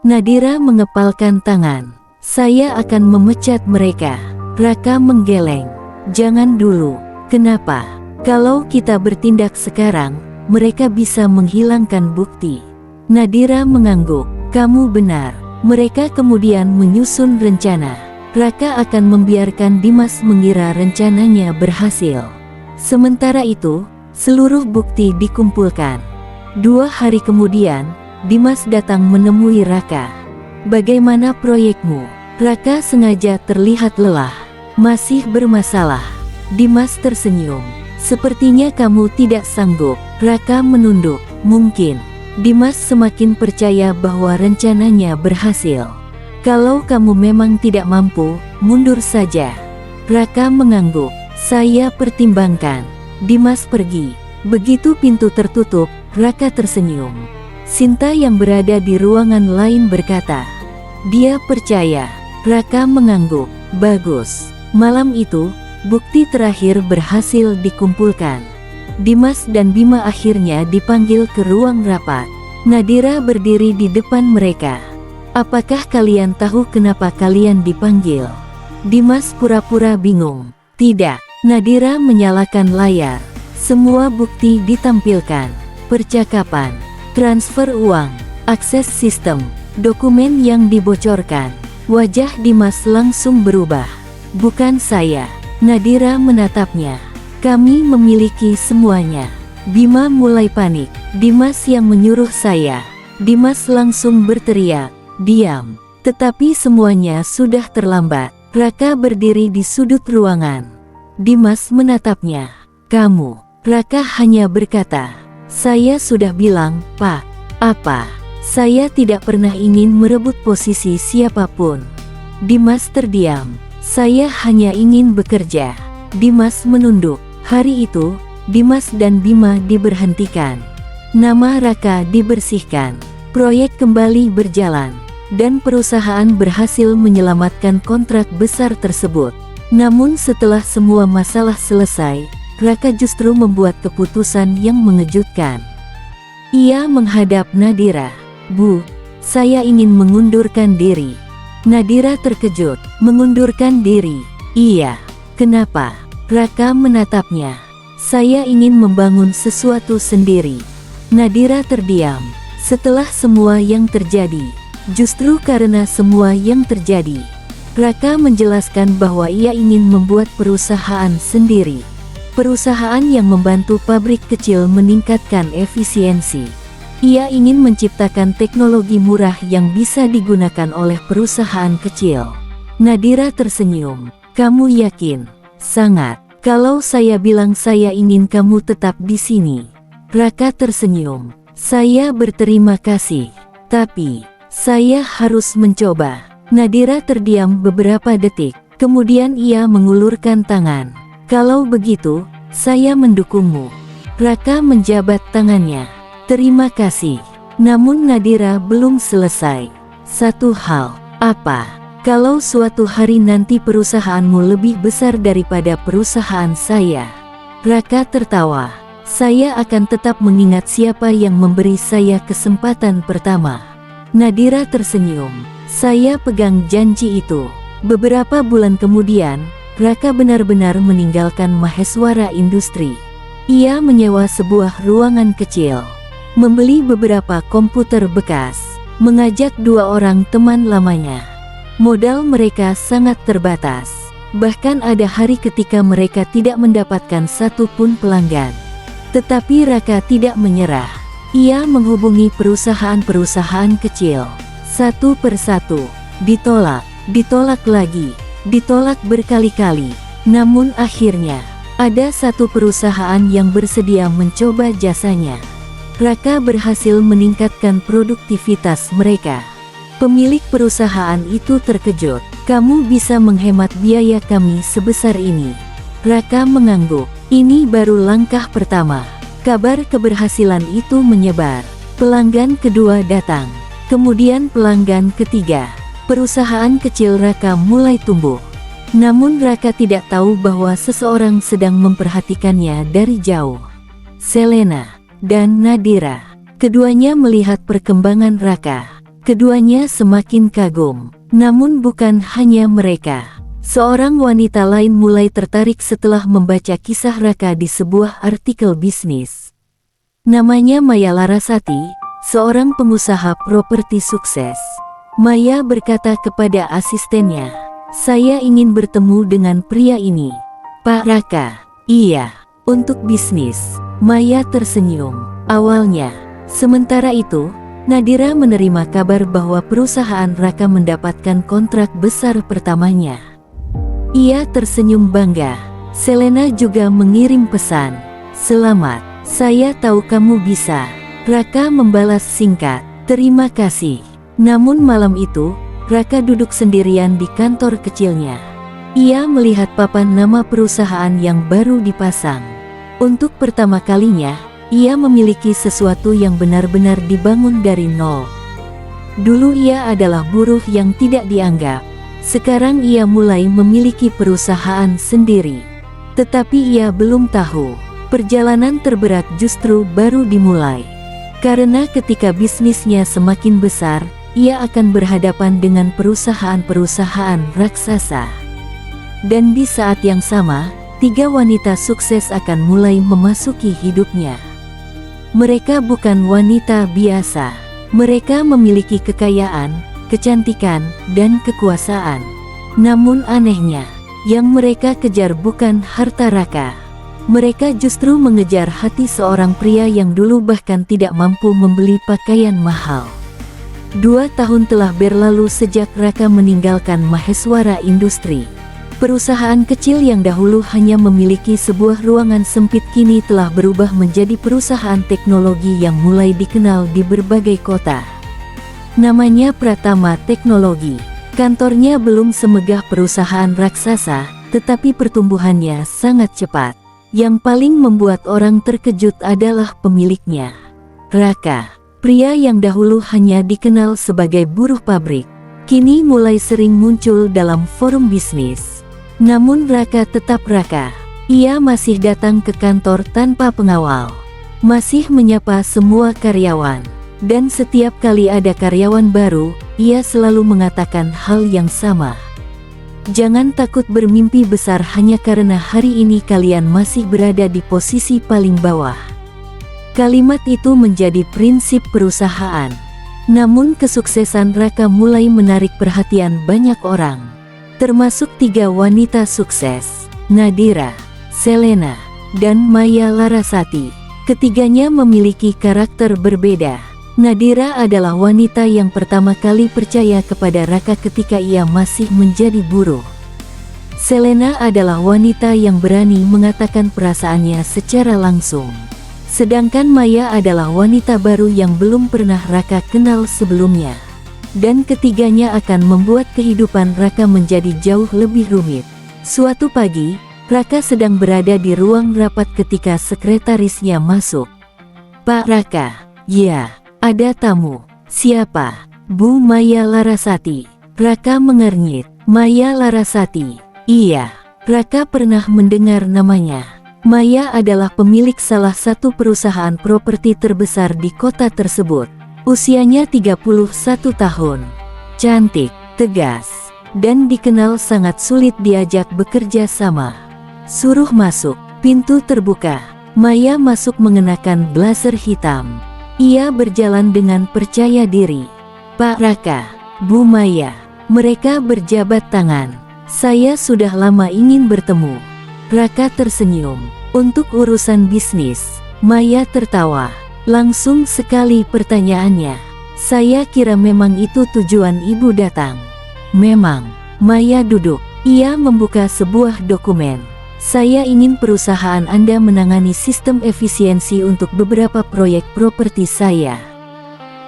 Nadira mengepalkan tangan. "Saya akan memecat mereka." Raka menggeleng. "Jangan dulu." "Kenapa?" "Kalau kita bertindak sekarang, mereka bisa menghilangkan bukti." Nadira mengangguk. "Kamu benar." Mereka kemudian menyusun rencana. Raka akan membiarkan Dimas mengira rencananya berhasil. Sementara itu, seluruh bukti dikumpulkan. 2 hari kemudian, Dimas datang menemui Raka. "Bagaimana proyekmu?" Raka sengaja terlihat lelah. "Masih bermasalah." Dimas tersenyum. "Sepertinya kamu tidak sanggup." Raka menunduk. "Mungkin." Dimas semakin percaya bahwa rencananya berhasil. "Kalau kamu memang tidak mampu, mundur saja." Raka mengangguk. "Saya pertimbangkan." Dimas pergi. Begitu pintu tertutup, Raka tersenyum. Sinta yang berada di ruangan lain berkata, "Dia percaya." Raka mengangguk. "Bagus." Malam itu, bukti terakhir berhasil dikumpulkan. Dimas dan Bima akhirnya dipanggil ke ruang rapat. Nadira berdiri di depan mereka. "Apakah kalian tahu kenapa kalian dipanggil?" Dimas pura-pura bingung. "Tidak." Nadira menyalakan layar. Semua bukti ditampilkan. Percakapan, transfer uang, akses sistem, dokumen yang dibocorkan. Wajah Dimas langsung berubah. "Bukan saya." Nadira menatapnya. "Kami memiliki semuanya." Bima mulai panik. "Dimas yang menyuruh saya." Dimas langsung berteriak, "Diam." Tetapi semuanya sudah terlambat. Raka berdiri di sudut ruangan. Dimas menatapnya. "Kamu." Raka hanya berkata, "Saya sudah bilang, Pak." "Apa?" "Saya tidak pernah ingin merebut posisi siapapun." Dimas terdiam. "Saya hanya ingin bekerja." Dimas menunduk. Hari itu, Dimas dan Bima diberhentikan. Nama Raka dibersihkan. Proyek kembali berjalan, dan perusahaan berhasil menyelamatkan kontrak besar tersebut. Namun setelah semua masalah selesai, Raka justru membuat keputusan yang mengejutkan. Ia menghadap Nadira. "Bu, saya ingin mengundurkan diri." Nadira terkejut. "Mengundurkan diri?" "Iya." "Kenapa?" Raka menatapnya. "Saya ingin membangun sesuatu sendiri." Nadira terdiam. Setelah semua yang terjadi, justru karena semua yang terjadi, Raka menjelaskan bahwa ia ingin membuat perusahaan sendiri. Perusahaan yang membantu pabrik kecil meningkatkan efisiensi. Ia ingin menciptakan teknologi murah yang bisa digunakan oleh perusahaan kecil. Nadira tersenyum. "Kamu yakin?" "Sangat. Kalau saya bilang saya ingin kamu tetap di sini." Raka tersenyum. "Saya berterima kasih. Tapi, saya harus mencoba." Nadira terdiam beberapa detik. Kemudian ia mengulurkan tangan. "Kalau begitu, saya mendukungmu." Raka menjabat tangannya. "Terima kasih." Namun Nadira belum selesai. "Satu hal." "Apa?" "Kalau suatu hari nanti perusahaanmu lebih besar daripada perusahaan saya." Raka tertawa. "Saya akan tetap mengingat siapa yang memberi saya kesempatan pertama." Nadira tersenyum. "Saya pegang janji itu." Beberapa bulan kemudian, Raka benar-benar meninggalkan Maheswara Industri. Ia menyewa sebuah ruangan kecil, membeli beberapa komputer bekas, mengajak 2 orang teman lamanya. Modal mereka sangat terbatas. Bahkan ada hari ketika mereka tidak mendapatkan satu pun pelanggan. Tetapi Raka tidak menyerah. Ia menghubungi perusahaan-perusahaan kecil. Satu persatu, ditolak lagi, ditolak berkali-kali. Namun akhirnya, ada satu perusahaan yang bersedia mencoba jasanya. Raka berhasil meningkatkan produktivitas mereka. Pemilik perusahaan itu terkejut. "Kamu bisa menghemat biaya kami sebesar ini." Raka mengangguk. Ini baru langkah pertama. Kabar keberhasilan itu menyebar. Pelanggan kedua datang. Kemudian pelanggan ketiga. Perusahaan kecil Raka mulai tumbuh. Namun Raka tidak tahu bahwa seseorang sedang memperhatikannya dari jauh. Selena dan Nadira. Keduanya melihat perkembangan Raka. Keduanya semakin kagum. Namun bukan hanya mereka. Seorang wanita lain mulai tertarik setelah membaca kisah Raka di sebuah artikel bisnis. Namanya Maya Larasati, seorang pengusaha properti sukses. Maya berkata kepada asistennya, "Saya ingin bertemu dengan pria ini." "Pak Raka?" "Iya, untuk bisnis." Maya tersenyum. Awalnya. Sementara itu, Nadira menerima kabar bahwa perusahaan Raka mendapatkan kontrak besar pertamanya. Ia tersenyum bangga. Selena juga mengirim pesan. "Selamat, saya tahu kamu bisa." Raka membalas singkat, "Terima kasih." Namun malam itu, Raka duduk sendirian di kantor kecilnya. Ia melihat papan nama perusahaan yang baru dipasang. Untuk pertama kalinya, ia memiliki sesuatu yang benar-benar dibangun dari nol. Dulu ia adalah buruh yang tidak dianggap. Sekarang ia mulai memiliki perusahaan sendiri. Tetapi ia belum tahu, perjalanan terberat justru baru dimulai. Karena ketika bisnisnya semakin besar, ia akan berhadapan dengan perusahaan-perusahaan raksasa. Dan di saat yang sama, 3 wanita sukses akan mulai memasuki hidupnya. Mereka bukan wanita biasa. Mereka memiliki kekayaan, kecantikan, dan kekuasaan. Namun anehnya, yang mereka kejar bukan harta Raka. Mereka justru mengejar hati seorang pria yang dulu bahkan tidak mampu membeli pakaian mahal. 2 tahun telah berlalu sejak Raka meninggalkan Maheswara Industri. Perusahaan kecil yang dahulu hanya memiliki sebuah ruangan sempit kini telah berubah menjadi perusahaan teknologi yang mulai dikenal di berbagai kota. Namanya Pratama Teknologi. Kantornya belum semegah perusahaan raksasa, tetapi pertumbuhannya sangat cepat. Yang paling membuat orang terkejut adalah pemiliknya, Raka. Pria yang dahulu hanya dikenal sebagai buruh pabrik, kini mulai sering muncul dalam forum bisnis. Namun Raka tetap Raka. Ia masih datang ke kantor tanpa pengawal. Masih menyapa semua karyawan. Dan setiap kali ada karyawan baru, ia selalu mengatakan hal yang sama. Jangan takut bermimpi besar hanya karena hari ini kalian masih berada di posisi paling bawah. Kalimat itu menjadi prinsip perusahaan. Namun kesuksesan Raka mulai menarik perhatian banyak orang. Termasuk 3 wanita sukses, Nadira, Selena, dan Maya Larasati. Ketiganya memiliki karakter berbeda. Nadira adalah wanita yang pertama kali percaya kepada Raka ketika ia masih menjadi buruh. Selena adalah wanita yang berani mengatakan perasaannya secara langsung. Sedangkan Maya adalah wanita baru yang belum pernah Raka kenal sebelumnya. Dan ketiganya akan membuat kehidupan Raka menjadi jauh lebih rumit. Suatu pagi, Raka sedang berada di ruang rapat ketika sekretarisnya masuk. "Pak Raka." "Ya, ada tamu." "Siapa?" "Bu Maya Larasati." Raka mengernyit. "Maya Larasati?" "Iya." Raka pernah mendengar namanya. Maya adalah pemilik salah satu perusahaan properti terbesar di kota tersebut. Usianya 31 tahun. Cantik, tegas, dan dikenal sangat sulit diajak bekerja sama. "Suruh masuk." Pintu terbuka. Maya masuk mengenakan blazer hitam. Ia berjalan dengan percaya diri. "Pak Raka, Bu Maya." Mereka berjabat tangan. "Saya sudah lama ingin bertemu." Raka tersenyum. "Untuk urusan bisnis." Maya tertawa. "Langsung sekali pertanyaannya. Saya kira memang itu tujuan ibu datang." "Memang." Maya duduk. Ia membuka sebuah dokumen. "Saya ingin perusahaan Anda menangani sistem efisiensi untuk beberapa proyek properti saya."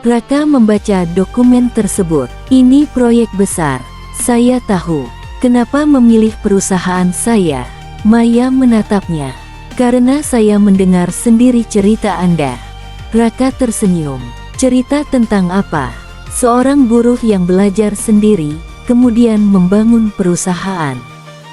Raka membaca dokumen tersebut. "Ini proyek besar. Saya tahu. Kenapa memilih perusahaan saya?" Maya menatapnya. "Karena saya mendengar sendiri cerita Anda." Raka tersenyum. "Cerita tentang apa?" "Seorang buruh yang belajar sendiri, kemudian membangun perusahaan."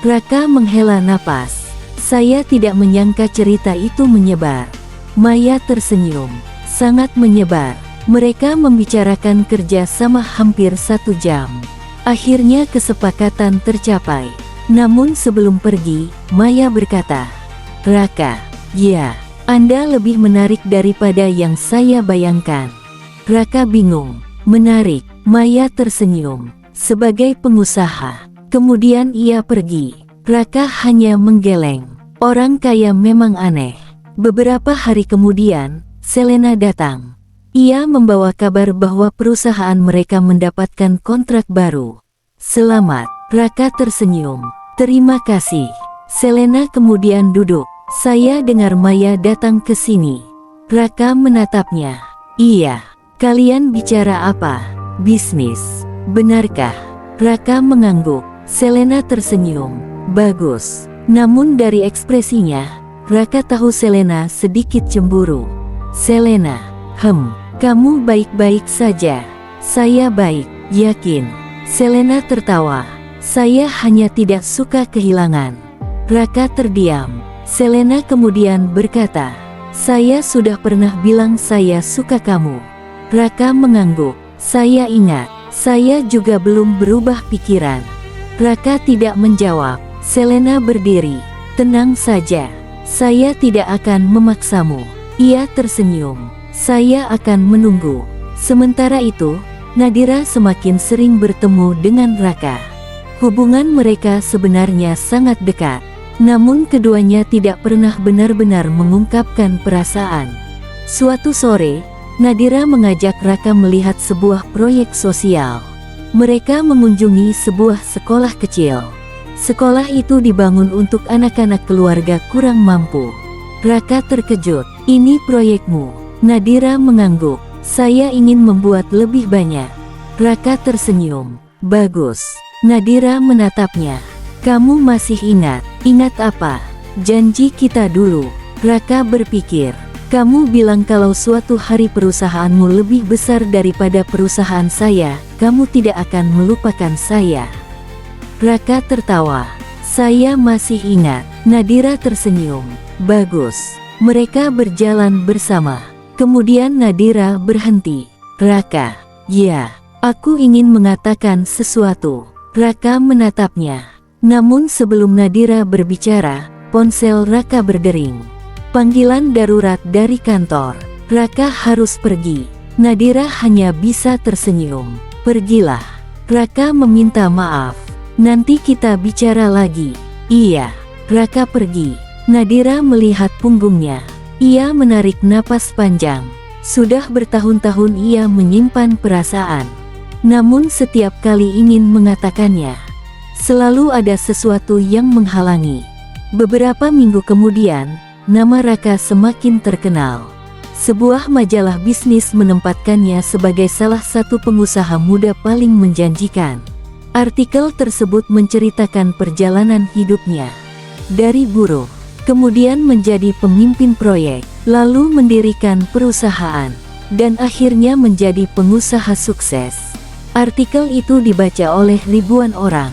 Raka menghela napas. "Saya tidak menyangka cerita itu menyebar." Maya tersenyum. "Sangat menyebar." Mereka membicarakan kerja sama hampir 1 jam. Akhirnya kesepakatan tercapai. Namun sebelum pergi, Maya berkata, "Raka, ya, Anda lebih menarik daripada yang saya bayangkan." Raka bingung. "Menarik?" Maya tersenyum. "Sebagai pengusaha." Kemudian ia pergi. Raka hanya menggeleng. Orang kaya memang aneh. Beberapa hari kemudian, Selena datang. Ia membawa kabar bahwa perusahaan mereka mendapatkan kontrak baru. "Selamat." Raka tersenyum. "Terima kasih." Selena kemudian duduk. "Saya dengar Maya datang ke sini." Raka menatapnya. "Iya." "Kalian bicara apa?" "Bisnis." "Benarkah?" Raka mengangguk. Selena tersenyum. "Bagus." Namun dari ekspresinya, Raka tahu Selena sedikit cemburu. "Selena, kamu baik-baik saja?" "Saya baik." "Yakin?" Selena tertawa. "Saya hanya tidak suka kehilangan." Raka terdiam. Selena kemudian berkata, "Saya sudah pernah bilang saya suka kamu." Raka mengangguk. "Saya ingat. Saya juga belum berubah pikiran." Raka tidak menjawab. Selena berdiri. "Tenang saja. Saya tidak akan memaksamu." Ia tersenyum. "Saya akan menunggu." Sementara itu, Nadira semakin sering bertemu dengan Raka. Hubungan mereka sebenarnya sangat dekat. Namun keduanya tidak pernah benar-benar mengungkapkan perasaan. Suatu sore, Nadira mengajak Raka melihat sebuah proyek sosial. Mereka mengunjungi sebuah sekolah kecil. Sekolah itu dibangun untuk anak-anak keluarga kurang mampu. Raka terkejut. "Ini proyekmu?" Nadira mengangguk. "Saya ingin membuat lebih banyak." Raka tersenyum. "Bagus." Nadira menatapnya. "Kamu masih ingat?" "Ingat apa?" "Janji kita dulu." Raka berpikir. "Kamu bilang kalau suatu hari perusahaanmu lebih besar daripada perusahaan saya, kamu tidak akan melupakan saya." Raka tertawa. Saya masih ingat. Nadira tersenyum. Bagus. Mereka berjalan bersama. Kemudian Nadira berhenti. Raka. Ya, aku ingin mengatakan sesuatu. Raka menatapnya. Namun sebelum Nadira berbicara, ponsel Raka berdering. Panggilan darurat dari kantor. Raka harus pergi. Nadira hanya bisa tersenyum. Pergilah. Raka meminta maaf. Nanti kita bicara lagi. Iya. Raka pergi. Nadira melihat punggungnya. Ia menarik napas panjang. Sudah bertahun-tahun ia menyimpan perasaan. Namun setiap kali ingin mengatakannya, selalu ada sesuatu yang menghalangi. Beberapa minggu kemudian, nama Raka semakin terkenal. Sebuah majalah bisnis menempatkannya sebagai salah satu pengusaha muda paling menjanjikan. Artikel tersebut menceritakan perjalanan hidupnya. Dari buruh, kemudian menjadi pemimpin proyek, lalu mendirikan perusahaan, dan akhirnya menjadi pengusaha sukses. Artikel itu dibaca oleh ribuan orang,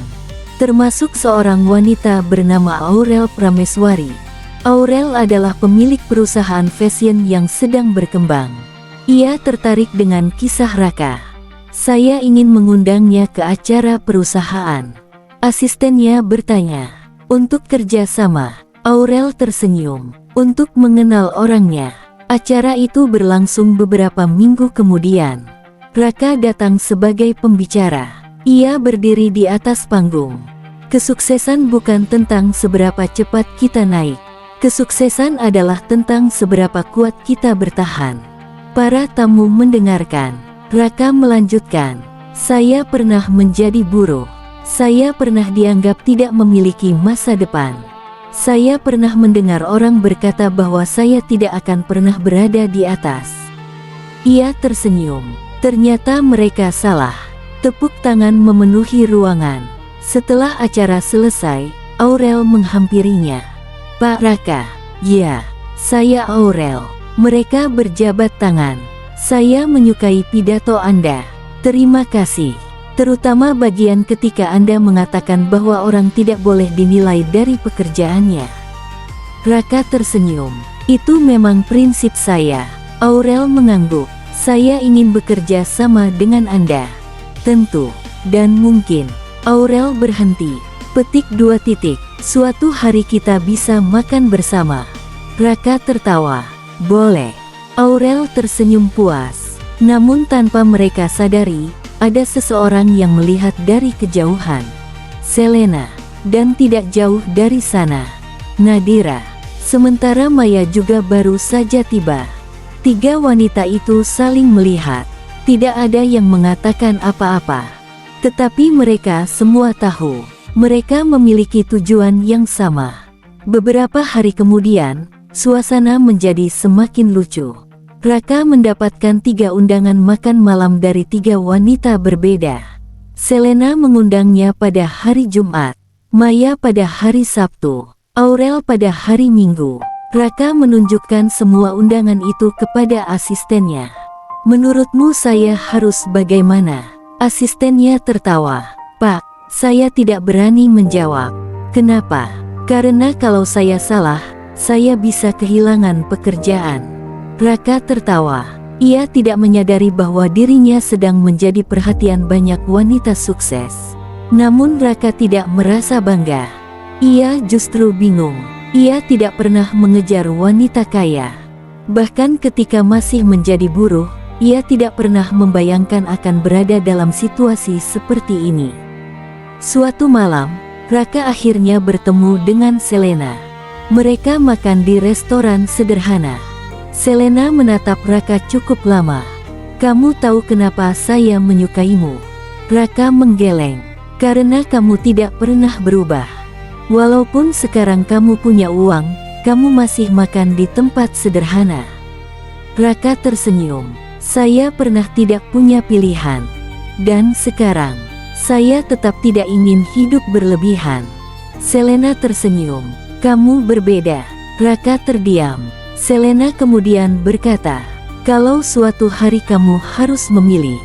termasuk seorang wanita bernama Aurel Prameswari. Aurel adalah pemilik perusahaan fashion yang sedang berkembang. Ia tertarik dengan kisah Raka. Saya ingin mengundangnya ke acara perusahaan. Asistennya bertanya, untuk kerja sama. Aurel tersenyum. Untuk mengenal orangnya. Acara itu berlangsung beberapa minggu kemudian. Raka datang sebagai pembicara. Ia berdiri di atas panggung. Kesuksesan bukan tentang seberapa cepat kita naik. Kesuksesan adalah tentang seberapa kuat kita bertahan. Para tamu mendengarkan. Raka melanjutkan. Saya pernah menjadi buruh. Saya pernah dianggap tidak memiliki masa depan. Saya pernah mendengar orang berkata bahwa saya tidak akan pernah berada di atas. Ia tersenyum. Ternyata mereka salah. Tepuk tangan memenuhi ruangan. Setelah acara selesai, Aurel menghampirinya. Pak Raka. Ya, saya Aurel. Mereka berjabat tangan. Saya menyukai pidato Anda. Terima kasih. Terutama bagian ketika Anda mengatakan bahwa orang tidak boleh dinilai dari pekerjaannya. Raka tersenyum. Itu memang prinsip saya. Aurel mengangguk. Saya ingin bekerja sama dengan Anda. Tentu. Dan mungkin. Aurel berhenti. Petik 2 titik. Suatu hari kita bisa makan bersama. Raka tertawa. Boleh. Aurel tersenyum puas. Namun tanpa mereka sadari, ada seseorang yang melihat dari kejauhan. Selena. Dan tidak jauh dari sana, Nadira. Sementara Maya juga baru saja tiba. 3 wanita itu saling melihat. Tidak ada yang mengatakan apa-apa. Tetapi mereka semua tahu. Mereka memiliki tujuan yang sama. Beberapa hari kemudian, suasana menjadi semakin lucu. Raka mendapatkan 3 undangan makan malam dari 3 wanita berbeda. Selena mengundangnya pada hari Jumat, Maya pada hari Sabtu, Aurel pada hari Minggu. Raka menunjukkan semua undangan itu kepada asistennya. Menurutmu saya harus bagaimana? Asistennya tertawa. Pak, saya tidak berani menjawab. Kenapa? Karena kalau saya salah, saya bisa kehilangan pekerjaan. Raka tertawa. Ia tidak menyadari bahwa dirinya sedang menjadi perhatian banyak wanita sukses. Namun Raka tidak merasa bangga. Ia justru bingung. Ia tidak pernah mengejar wanita kaya. Bahkan ketika masih menjadi buruh, ia tidak pernah membayangkan akan berada dalam situasi seperti ini. Suatu malam, Raka akhirnya bertemu dengan Selena. Mereka makan di restoran sederhana. Selena menatap Raka cukup lama. Kamu tahu kenapa saya menyukaimu? Raka menggeleng. Karena kamu tidak pernah berubah. Walaupun sekarang kamu punya uang, kamu masih makan di tempat sederhana. Raka tersenyum. Saya pernah tidak punya pilihan. Dan sekarang, saya tetap tidak ingin hidup berlebihan. Selena tersenyum. Kamu berbeda. Raka terdiam. Selena kemudian berkata, kalau suatu hari kamu harus memilih.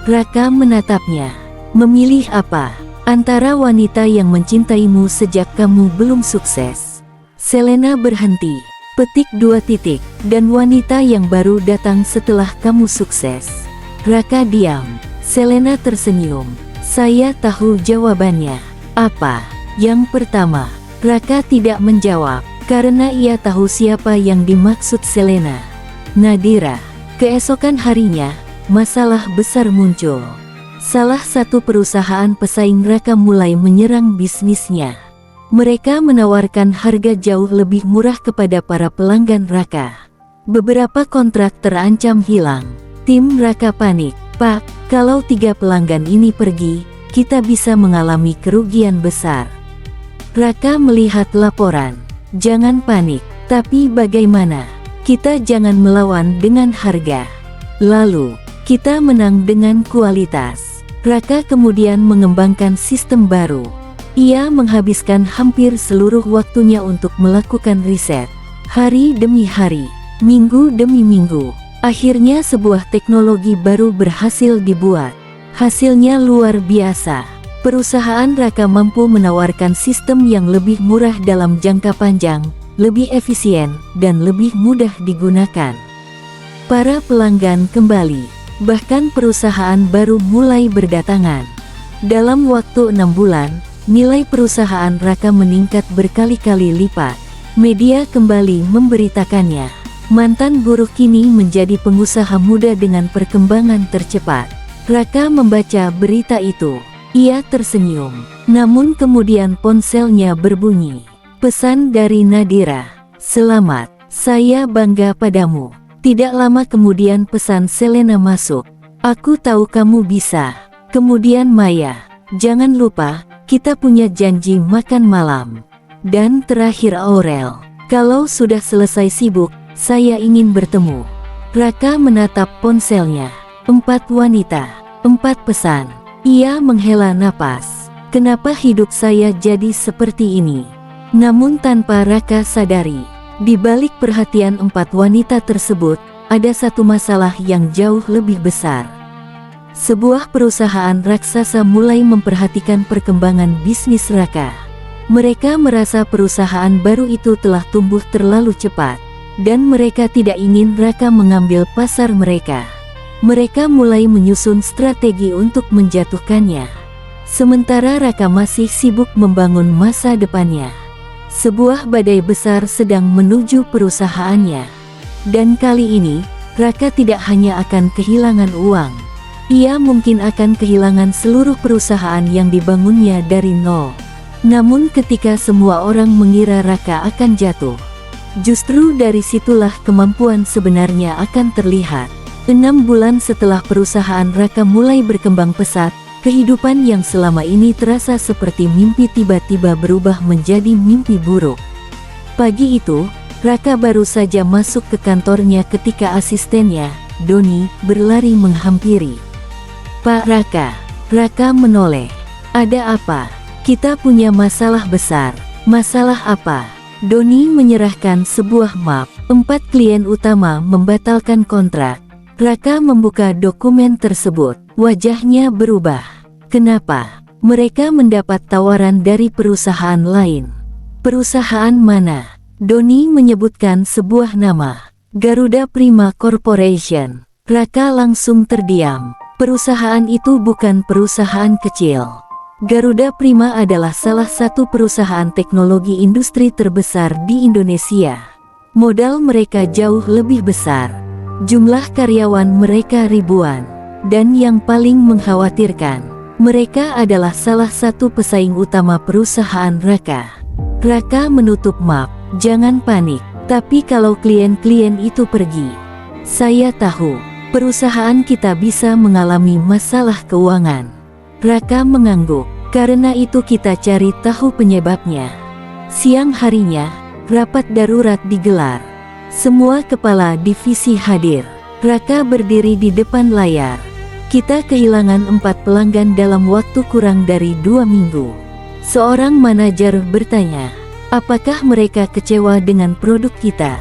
Raka menatapnya. Memilih apa? antara wanita yang mencintaimu sejak kamu belum sukses. Selena berhenti. Petik 2 titik. Dan wanita yang baru datang setelah kamu sukses. Raka diam. Selena tersenyum. Saya tahu jawabannya. Apa? Yang pertama. Raka tidak menjawab, karena ia tahu siapa yang dimaksud Selena. Nadira. Keesokan harinya, masalah besar muncul. Salah satu perusahaan pesaing Raka mulai menyerang bisnisnya. Mereka menawarkan harga jauh lebih murah kepada para pelanggan Raka. Beberapa kontrak terancam hilang. Tim Raka panik. Pak, kalau 3 pelanggan ini pergi, kita bisa mengalami kerugian besar. Raka melihat laporan. Jangan panik, tapi bagaimana? Kita jangan melawan dengan harga. Lalu, kita menang dengan kualitas. Raka kemudian mengembangkan sistem baru. Ia menghabiskan hampir seluruh waktunya untuk melakukan riset. Hari demi hari, minggu demi minggu. Akhirnya sebuah teknologi baru berhasil dibuat. Hasilnya luar biasa. Perusahaan Raka mampu menawarkan sistem yang lebih murah dalam jangka panjang, lebih efisien, dan lebih mudah digunakan. Para pelanggan kembali. Bahkan perusahaan baru mulai berdatangan. Dalam waktu 6 bulan, nilai perusahaan Raka meningkat berkali-kali lipat. Media kembali memberitakannya. Mantan buruh kini menjadi pengusaha muda dengan perkembangan tercepat. Raka membaca berita itu. Ia tersenyum. Namun kemudian ponselnya berbunyi. Pesan dari Nadira. Selamat, saya bangga padamu. Tidak lama kemudian pesan Selena masuk. Aku tahu kamu bisa. Kemudian Maya. Jangan lupa, kita punya janji makan malam. Dan terakhir Aurel. Kalau sudah selesai sibuk, saya ingin bertemu. Raka menatap ponselnya. 4 wanita, 4 pesan. Ia menghela napas. Kenapa hidup saya jadi seperti ini? Namun tanpa Raka sadari, di balik perhatian 4 wanita tersebut, ada satu masalah yang jauh lebih besar. Sebuah perusahaan raksasa mulai memperhatikan perkembangan bisnis Raka. Mereka merasa perusahaan baru itu telah tumbuh terlalu cepat, dan mereka tidak ingin Raka mengambil pasar mereka. Mereka mulai menyusun strategi untuk menjatuhkannya. Sementara Raka masih sibuk membangun masa depannya. Sebuah badai besar sedang menuju perusahaannya. Dan kali ini, Raka tidak hanya akan kehilangan uang. Ia mungkin akan kehilangan seluruh perusahaan yang dibangunnya dari nol. Namun ketika semua orang mengira Raka akan jatuh, justru dari situlah kemampuan sebenarnya akan terlihat. 6 bulan setelah perusahaan Raka mulai berkembang pesat, kehidupan yang selama ini terasa seperti mimpi tiba-tiba berubah menjadi mimpi buruk. Pagi itu, Raka baru saja masuk ke kantornya ketika asistennya, Doni, berlari menghampiri. Pak Raka. Raka menoleh. Ada apa? Kita punya masalah besar. Masalah apa? Doni menyerahkan sebuah map. 4 klien utama membatalkan kontrak. Raka membuka dokumen tersebut. Wajahnya berubah. Kenapa? Mereka mendapat tawaran dari perusahaan lain. Perusahaan mana? Doni menyebutkan sebuah nama. Garuda Prima Corporation. Raka langsung terdiam. Perusahaan itu bukan perusahaan kecil. Garuda Prima adalah salah satu perusahaan teknologi industri terbesar di Indonesia. Modal mereka jauh lebih besar. Jumlah karyawan mereka ribuan. Dan yang paling mengkhawatirkan, mereka adalah salah satu pesaing utama perusahaan Raka. Raka menutup map. Jangan panik. Tapi kalau klien-klien itu pergi, saya tahu perusahaan kita bisa mengalami masalah keuangan. Raka mengangguk. Karena itu kita cari tahu penyebabnya. Siang harinya, rapat darurat digelar. Semua kepala divisi hadir. Raka berdiri di depan layar. Kita kehilangan 4 pelanggan dalam waktu kurang dari 2 minggu. Seorang manajer bertanya, apakah mereka kecewa dengan produk kita?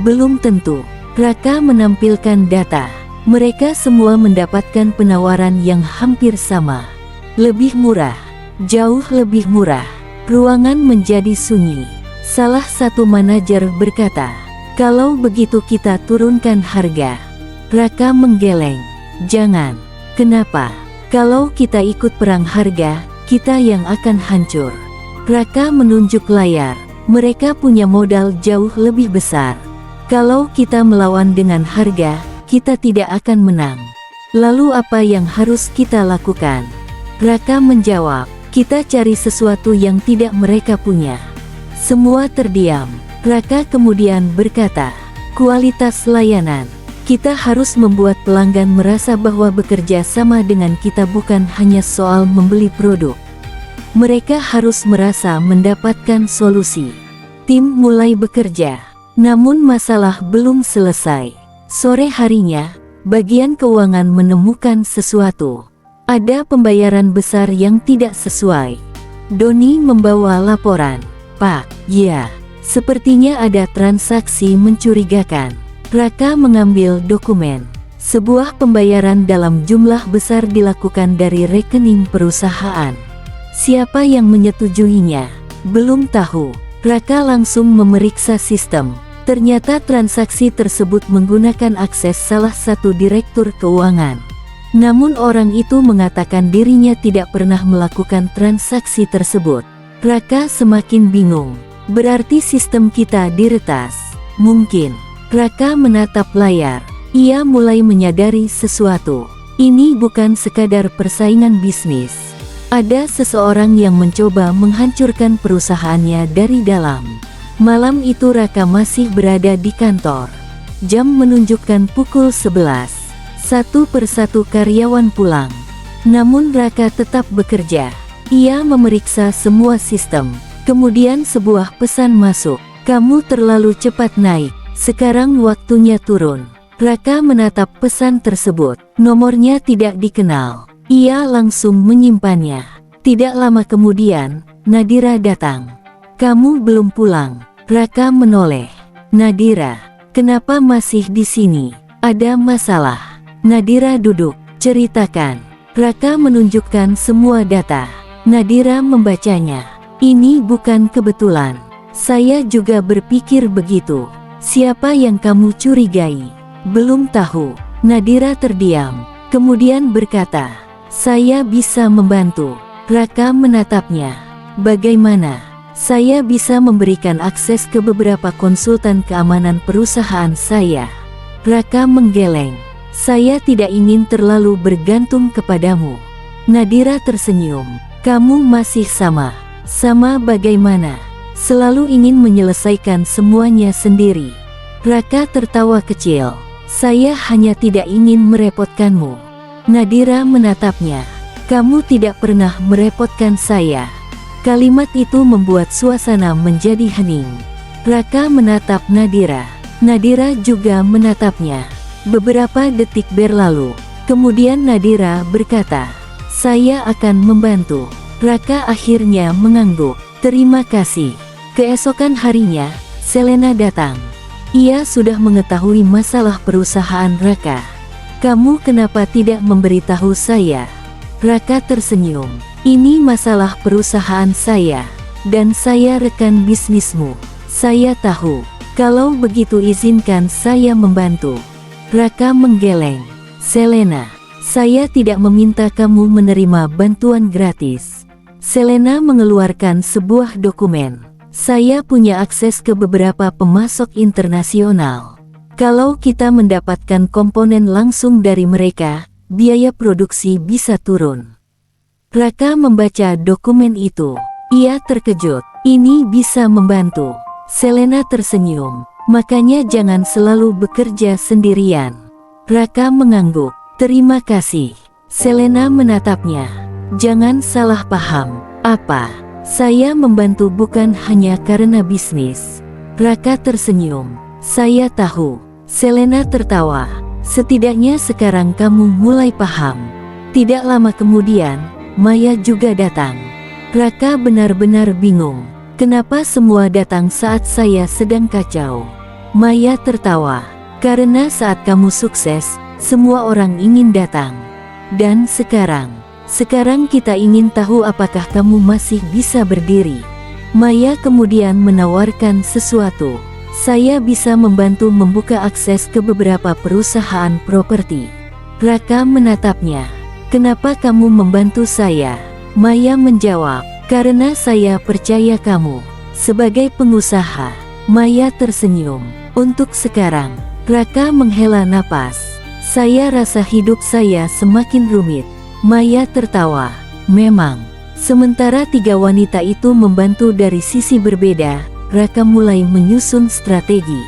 Belum tentu. Raka menampilkan data. Mereka semua mendapatkan penawaran yang hampir sama. Lebih murah. jauh lebih murah. Ruangan menjadi sunyi. Salah satu manajer berkata, "Kalau begitu kita turunkan harga." Raka menggeleng. "Jangan." "Kenapa?" "Kalau kita ikut perang harga, kita yang akan hancur." Raka menunjuk layar. "Mereka punya modal jauh lebih besar. Kalau kita melawan dengan harga, kita tidak akan menang. Lalu apa yang harus kita lakukan?" Raka menjawab, "Kita cari sesuatu yang tidak mereka punya." Semua terdiam. Raka kemudian berkata, "Kualitas layanan. Kita harus membuat pelanggan merasa bahwa bekerja sama dengan kita bukan hanya soal membeli produk. Mereka harus merasa mendapatkan solusi." Tim mulai bekerja. Namun masalah belum selesai. Sore harinya, bagian keuangan menemukan sesuatu. Ada pembayaran besar yang tidak sesuai. Doni membawa laporan. "Pak, ya, sepertinya ada transaksi mencurigakan." Raka mengambil dokumen. Sebuah pembayaran dalam jumlah besar dilakukan dari rekening perusahaan. Siapa yang menyetujuinya? Belum tahu. Raka langsung memeriksa sistem. Ternyata transaksi tersebut menggunakan akses salah satu direktur keuangan. Namun orang itu mengatakan dirinya tidak pernah melakukan transaksi tersebut. Raka semakin bingung. Berarti sistem kita diretas. Mungkin. Raka menatap layar. Ia mulai menyadari sesuatu. Ini bukan sekadar persaingan bisnis. Ada seseorang yang mencoba menghancurkan perusahaannya dari dalam. Malam itu Raka masih berada di kantor. Jam menunjukkan pukul 11. Satu persatu karyawan pulang. Namun Raka tetap bekerja. Ia memeriksa semua sistem. Kemudian sebuah pesan masuk. "Kamu terlalu cepat naik. Sekarang waktunya turun." Raka menatap pesan tersebut. Nomornya tidak dikenal. Ia langsung menyimpannya. Tidak lama kemudian, Nadira datang. "Kamu belum pulang." Raka menoleh. "Nadira, kenapa masih di sini? Ada masalah?" Nadira duduk. "Ceritakan." Raka menunjukkan semua data. Nadira membacanya. "Ini bukan kebetulan. Saya juga berpikir begitu." "Siapa yang kamu curigai?" "Belum tahu." Nadira terdiam. Kemudian berkata, "Saya bisa membantu." Raka menatapnya. "Bagaimana?" "Saya bisa memberikan akses ke beberapa konsultan keamanan perusahaan saya." Raka menggeleng. "Saya tidak ingin terlalu bergantung kepadamu." Nadira tersenyum. "Kamu masih sama. Sama bagaimana?" "Selalu ingin menyelesaikan semuanya sendiri." Raka tertawa kecil. "Saya hanya tidak ingin merepotkanmu." Nadira menatapnya. "Kamu tidak pernah merepotkan saya." Kalimat itu membuat suasana menjadi hening. Raka menatap Nadira. Nadira juga menatapnya. Beberapa detik berlalu. Kemudian Nadira berkata, "Saya akan membantu." Raka akhirnya mengangguk. "Terima kasih." Keesokan harinya, Selena datang. Ia sudah mengetahui masalah perusahaan Raka. "Kamu kenapa tidak memberitahu saya?" Raka tersenyum. "Ini masalah perusahaan saya. Dan saya rekan bisnismu. Saya tahu. Kalau begitu izinkan saya membantu." Raka menggeleng. "Selena, saya tidak meminta kamu menerima bantuan gratis." Selena mengeluarkan sebuah dokumen. "Saya punya akses ke beberapa pemasok internasional. Kalau kita mendapatkan komponen langsung dari mereka, biaya produksi bisa turun." Raka membaca dokumen itu. Ia terkejut. "Ini bisa membantu." Selena tersenyum. "Makanya jangan selalu bekerja sendirian." Raka mengangguk. "Terima kasih." Selena menatapnya. "Jangan salah paham. Apa? Saya membantu bukan hanya karena bisnis." Raka tersenyum. "Saya tahu." Selena tertawa. "Setidaknya sekarang kamu mulai paham." Tidak lama kemudian, Maya juga datang. Raka benar-benar bingung. Kenapa semua datang saat saya sedang kacau? Maya tertawa. "Karena saat kamu sukses, semua orang ingin datang. Dan sekarang, Sekarang kita ingin tahu apakah kamu masih bisa berdiri. Maya kemudian menawarkan sesuatu. Saya bisa membantu membuka akses ke beberapa perusahaan properti. Raka menatapnya. Kenapa kamu membantu saya? Maya menjawab, karena saya percaya kamu. Sebagai pengusaha, Maya tersenyum. Untuk sekarang, Raka menghela napas. Saya rasa hidup saya semakin rumit. Maya tertawa. Memang. Sementara tiga wanita itu membantu dari sisi berbeda, Raka mulai menyusun strategi.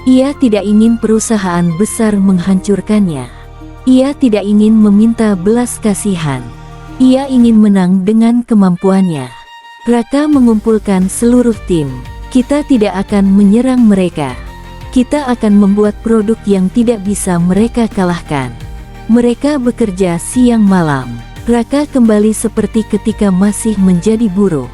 Ia tidak ingin perusahaan besar menghancurkannya. Ia tidak ingin meminta belas kasihan. Ia ingin menang dengan kemampuannya. Raka mengumpulkan seluruh tim. Kita tidak akan menyerang mereka. Kita akan membuat produk yang tidak bisa mereka kalahkan. Mereka bekerja siang malam. Raka kembali seperti ketika masih menjadi buruh.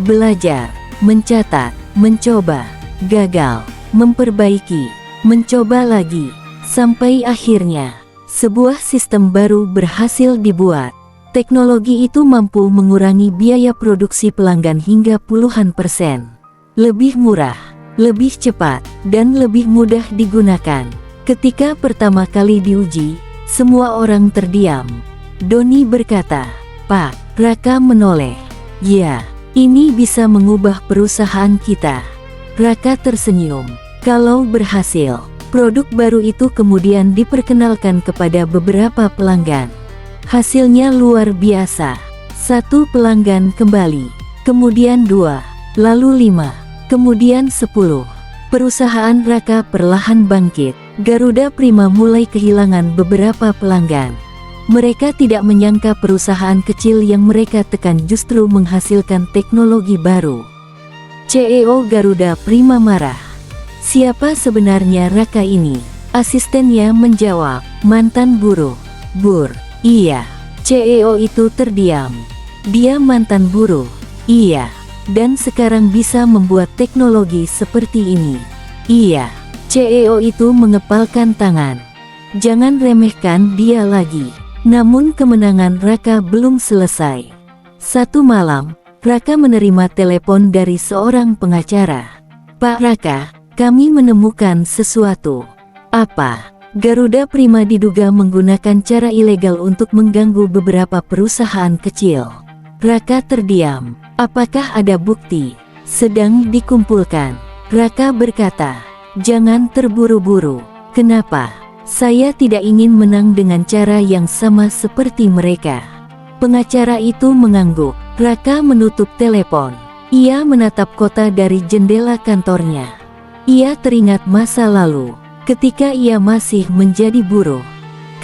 Belajar, mencatat, mencoba, gagal, memperbaiki, mencoba lagi. Sampai akhirnya, sebuah sistem baru berhasil dibuat. Teknologi itu mampu mengurangi biaya produksi pelanggan hingga puluhan %. Lebih murah, lebih cepat, dan lebih mudah digunakan. Ketika pertama kali diuji, semua orang terdiam. Doni berkata, "Pak." Raka menoleh. "Ya, ini bisa mengubah perusahaan kita." Raka tersenyum. Kalau berhasil, produk baru itu kemudian diperkenalkan kepada beberapa pelanggan. Hasilnya luar biasa. 1 pelanggan kembali, kemudian 2, lalu 5, kemudian 10. Perusahaan Raka perlahan bangkit. Garuda Prima mulai kehilangan beberapa pelanggan. Mereka tidak menyangka perusahaan kecil yang mereka tekan justru menghasilkan teknologi baru. CEO Garuda Prima marah. Siapa sebenarnya Raka ini? Asistennya menjawab, mantan buruh. Bur. Iya. CEO itu terdiam. Dia mantan buruh. Iya. Dan sekarang bisa membuat teknologi seperti ini. Iya. CEO itu mengepalkan tangan. Jangan remehkan dia lagi. Namun kemenangan Raka belum selesai. Satu malam, Raka menerima telepon dari seorang pengacara. "Pak Raka, kami menemukan sesuatu." "Apa?" "Garuda Prima diduga menggunakan cara ilegal untuk mengganggu beberapa perusahaan kecil." Raka terdiam. "Apakah ada bukti?" "Sedang dikumpulkan." Raka berkata, "Jangan terburu-buru." "Kenapa?" "Saya tidak ingin menang dengan cara yang sama seperti mereka." Pengacara itu mengangguk. Raka menutup telepon. Ia menatap kota dari jendela kantornya. Ia teringat masa lalu, ketika ia masih menjadi buruh.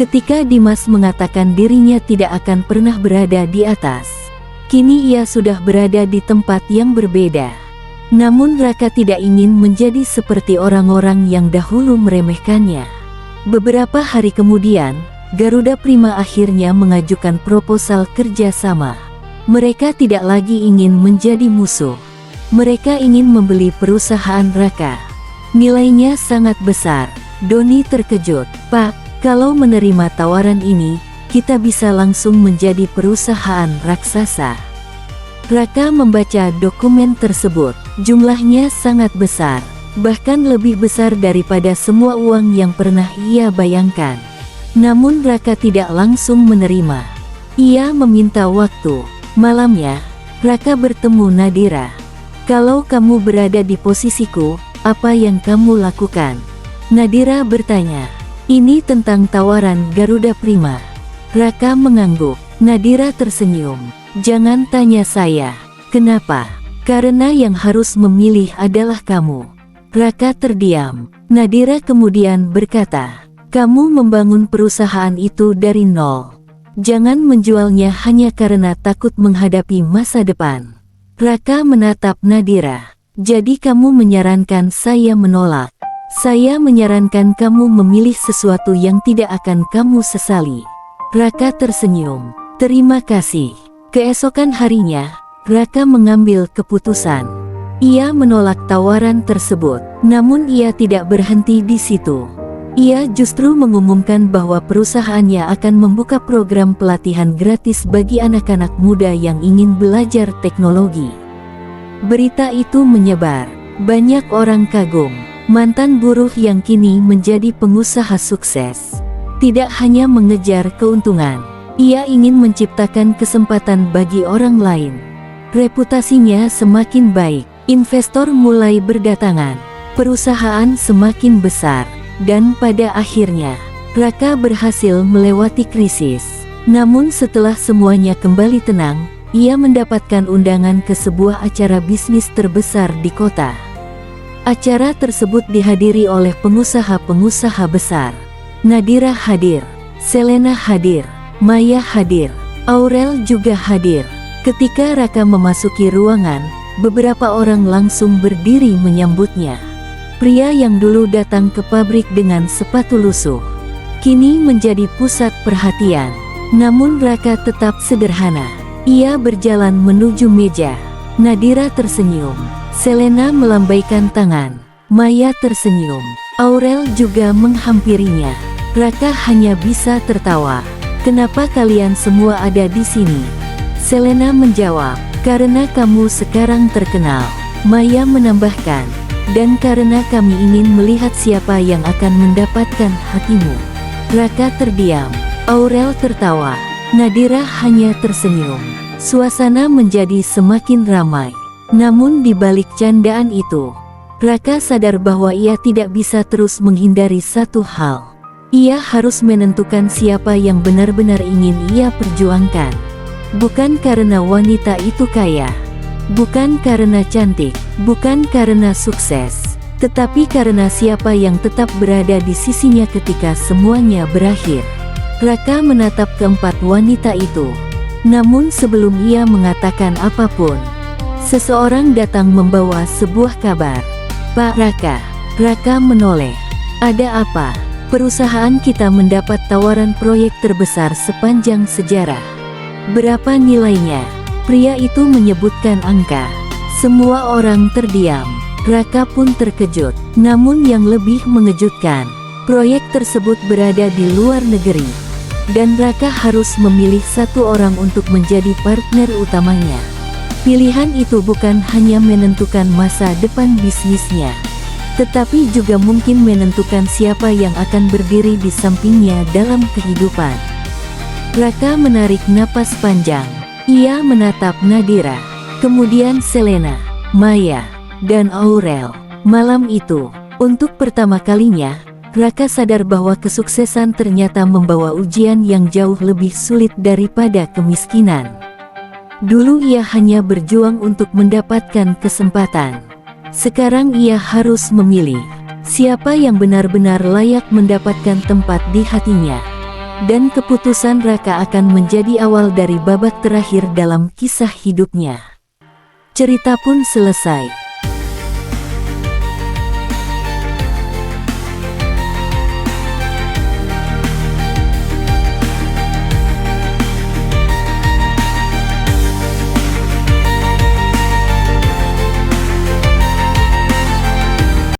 Ketika Dimas mengatakan dirinya tidak akan pernah berada di atas. Kini ia sudah berada di tempat yang berbeda. Namun Raka tidak ingin menjadi seperti orang-orang yang dahulu meremehkannya. Beberapa hari kemudian, Garuda Prima akhirnya mengajukan proposal kerjasama. Mereka tidak lagi ingin menjadi musuh. Mereka ingin membeli perusahaan Raka. Nilainya sangat besar. Doni terkejut. "Pak, kalau menerima tawaran ini, kita bisa langsung menjadi perusahaan raksasa." Raka membaca dokumen tersebut. Jumlahnya sangat besar. Bahkan lebih besar daripada semua uang yang pernah ia bayangkan. Namun Raka tidak langsung menerima. Ia meminta waktu. Malamnya, Raka bertemu Nadira. "Kalau kamu berada di posisiku, apa yang kamu lakukan?" Nadira bertanya. "Ini tentang tawaran Garuda Prima." Raka mengangguk. Nadira tersenyum. "Jangan tanya saya. Kenapa? Karena yang harus memilih adalah kamu." Raka terdiam. Nadira kemudian berkata, "Kamu membangun perusahaan itu dari nol. Jangan menjualnya hanya karena takut menghadapi masa depan." Raka menatap Nadira. "Jadi kamu menyarankan saya menolak?" "Saya menyarankan kamu memilih sesuatu yang tidak akan kamu sesali." Raka tersenyum. "Terima kasih." Keesokan harinya, Raka mengambil keputusan. Ia menolak tawaran tersebut, namun ia tidak berhenti di situ. Ia justru mengumumkan bahwa perusahaannya akan membuka program pelatihan gratis bagi anak-anak muda yang ingin belajar teknologi. Berita itu menyebar, banyak orang kagum. Mantan buruh yang kini menjadi pengusaha sukses tidak hanya mengejar keuntungan, ia ingin menciptakan kesempatan bagi orang lain. Reputasinya semakin baik, investor mulai berdatangan, perusahaan semakin besar, dan pada akhirnya, Raka berhasil melewati krisis. Namun setelah semuanya kembali tenang, ia mendapatkan undangan ke sebuah acara bisnis terbesar di kota. Acara tersebut dihadiri oleh pengusaha-pengusaha besar. Nadira hadir, Selena hadir, Maya hadir, Aurel juga hadir. Ketika Raka memasuki ruangan, beberapa orang langsung berdiri menyambutnya. Pria yang dulu datang ke pabrik dengan sepatu lusuh, kini menjadi pusat perhatian. Namun Raka tetap sederhana. Ia berjalan menuju meja. Nadira tersenyum, Selena melambaikan tangan, Maya tersenyum, Aurel juga menghampirinya. Raka hanya bisa tertawa. "Kenapa kalian semua ada di sini?" Selena menjawab, "Karena kamu sekarang terkenal." Maya menambahkan, "Dan karena kami ingin melihat siapa yang akan mendapatkan hatimu." Raka terdiam, Aurel tertawa, Nadira hanya tersenyum. Suasana menjadi semakin ramai. Namun di balik candaan itu, Raka sadar bahwa ia tidak bisa terus menghindari satu hal. Ia harus menentukan siapa yang benar-benar ingin ia perjuangkan. Bukan karena wanita itu kaya, bukan karena cantik, bukan karena sukses, tetapi karena siapa yang tetap berada di sisinya ketika semuanya berakhir. Raka menatap keempat wanita itu. Namun sebelum ia mengatakan apapun, seseorang datang membawa sebuah kabar. "Pak Raka." Raka menoleh. "Ada apa?" "Perusahaan kita mendapat tawaran proyek terbesar sepanjang sejarah." "Berapa nilainya?" Pria itu menyebutkan angka. Semua orang terdiam. Raka pun terkejut. Namun yang lebih mengejutkan, proyek tersebut berada di luar negeri. Dan Raka harus memilih satu orang untuk menjadi partner utamanya. Pilihan itu bukan hanya menentukan masa depan bisnisnya, tetapi juga mungkin menentukan siapa yang akan berdiri di sampingnya dalam kehidupan. Raka menarik napas panjang. Ia menatap Nadira, kemudian Selena, Maya, dan Aurel. Malam itu, untuk pertama kalinya, Raka sadar bahwa kesuksesan ternyata membawa ujian yang jauh lebih sulit daripada kemiskinan. Dulu ia hanya berjuang untuk mendapatkan kesempatan. Sekarang ia harus memilih siapa yang benar-benar layak mendapatkan tempat di hatinya. Dan keputusan Raka akan menjadi awal dari babak terakhir dalam kisah hidupnya. Cerita pun selesai.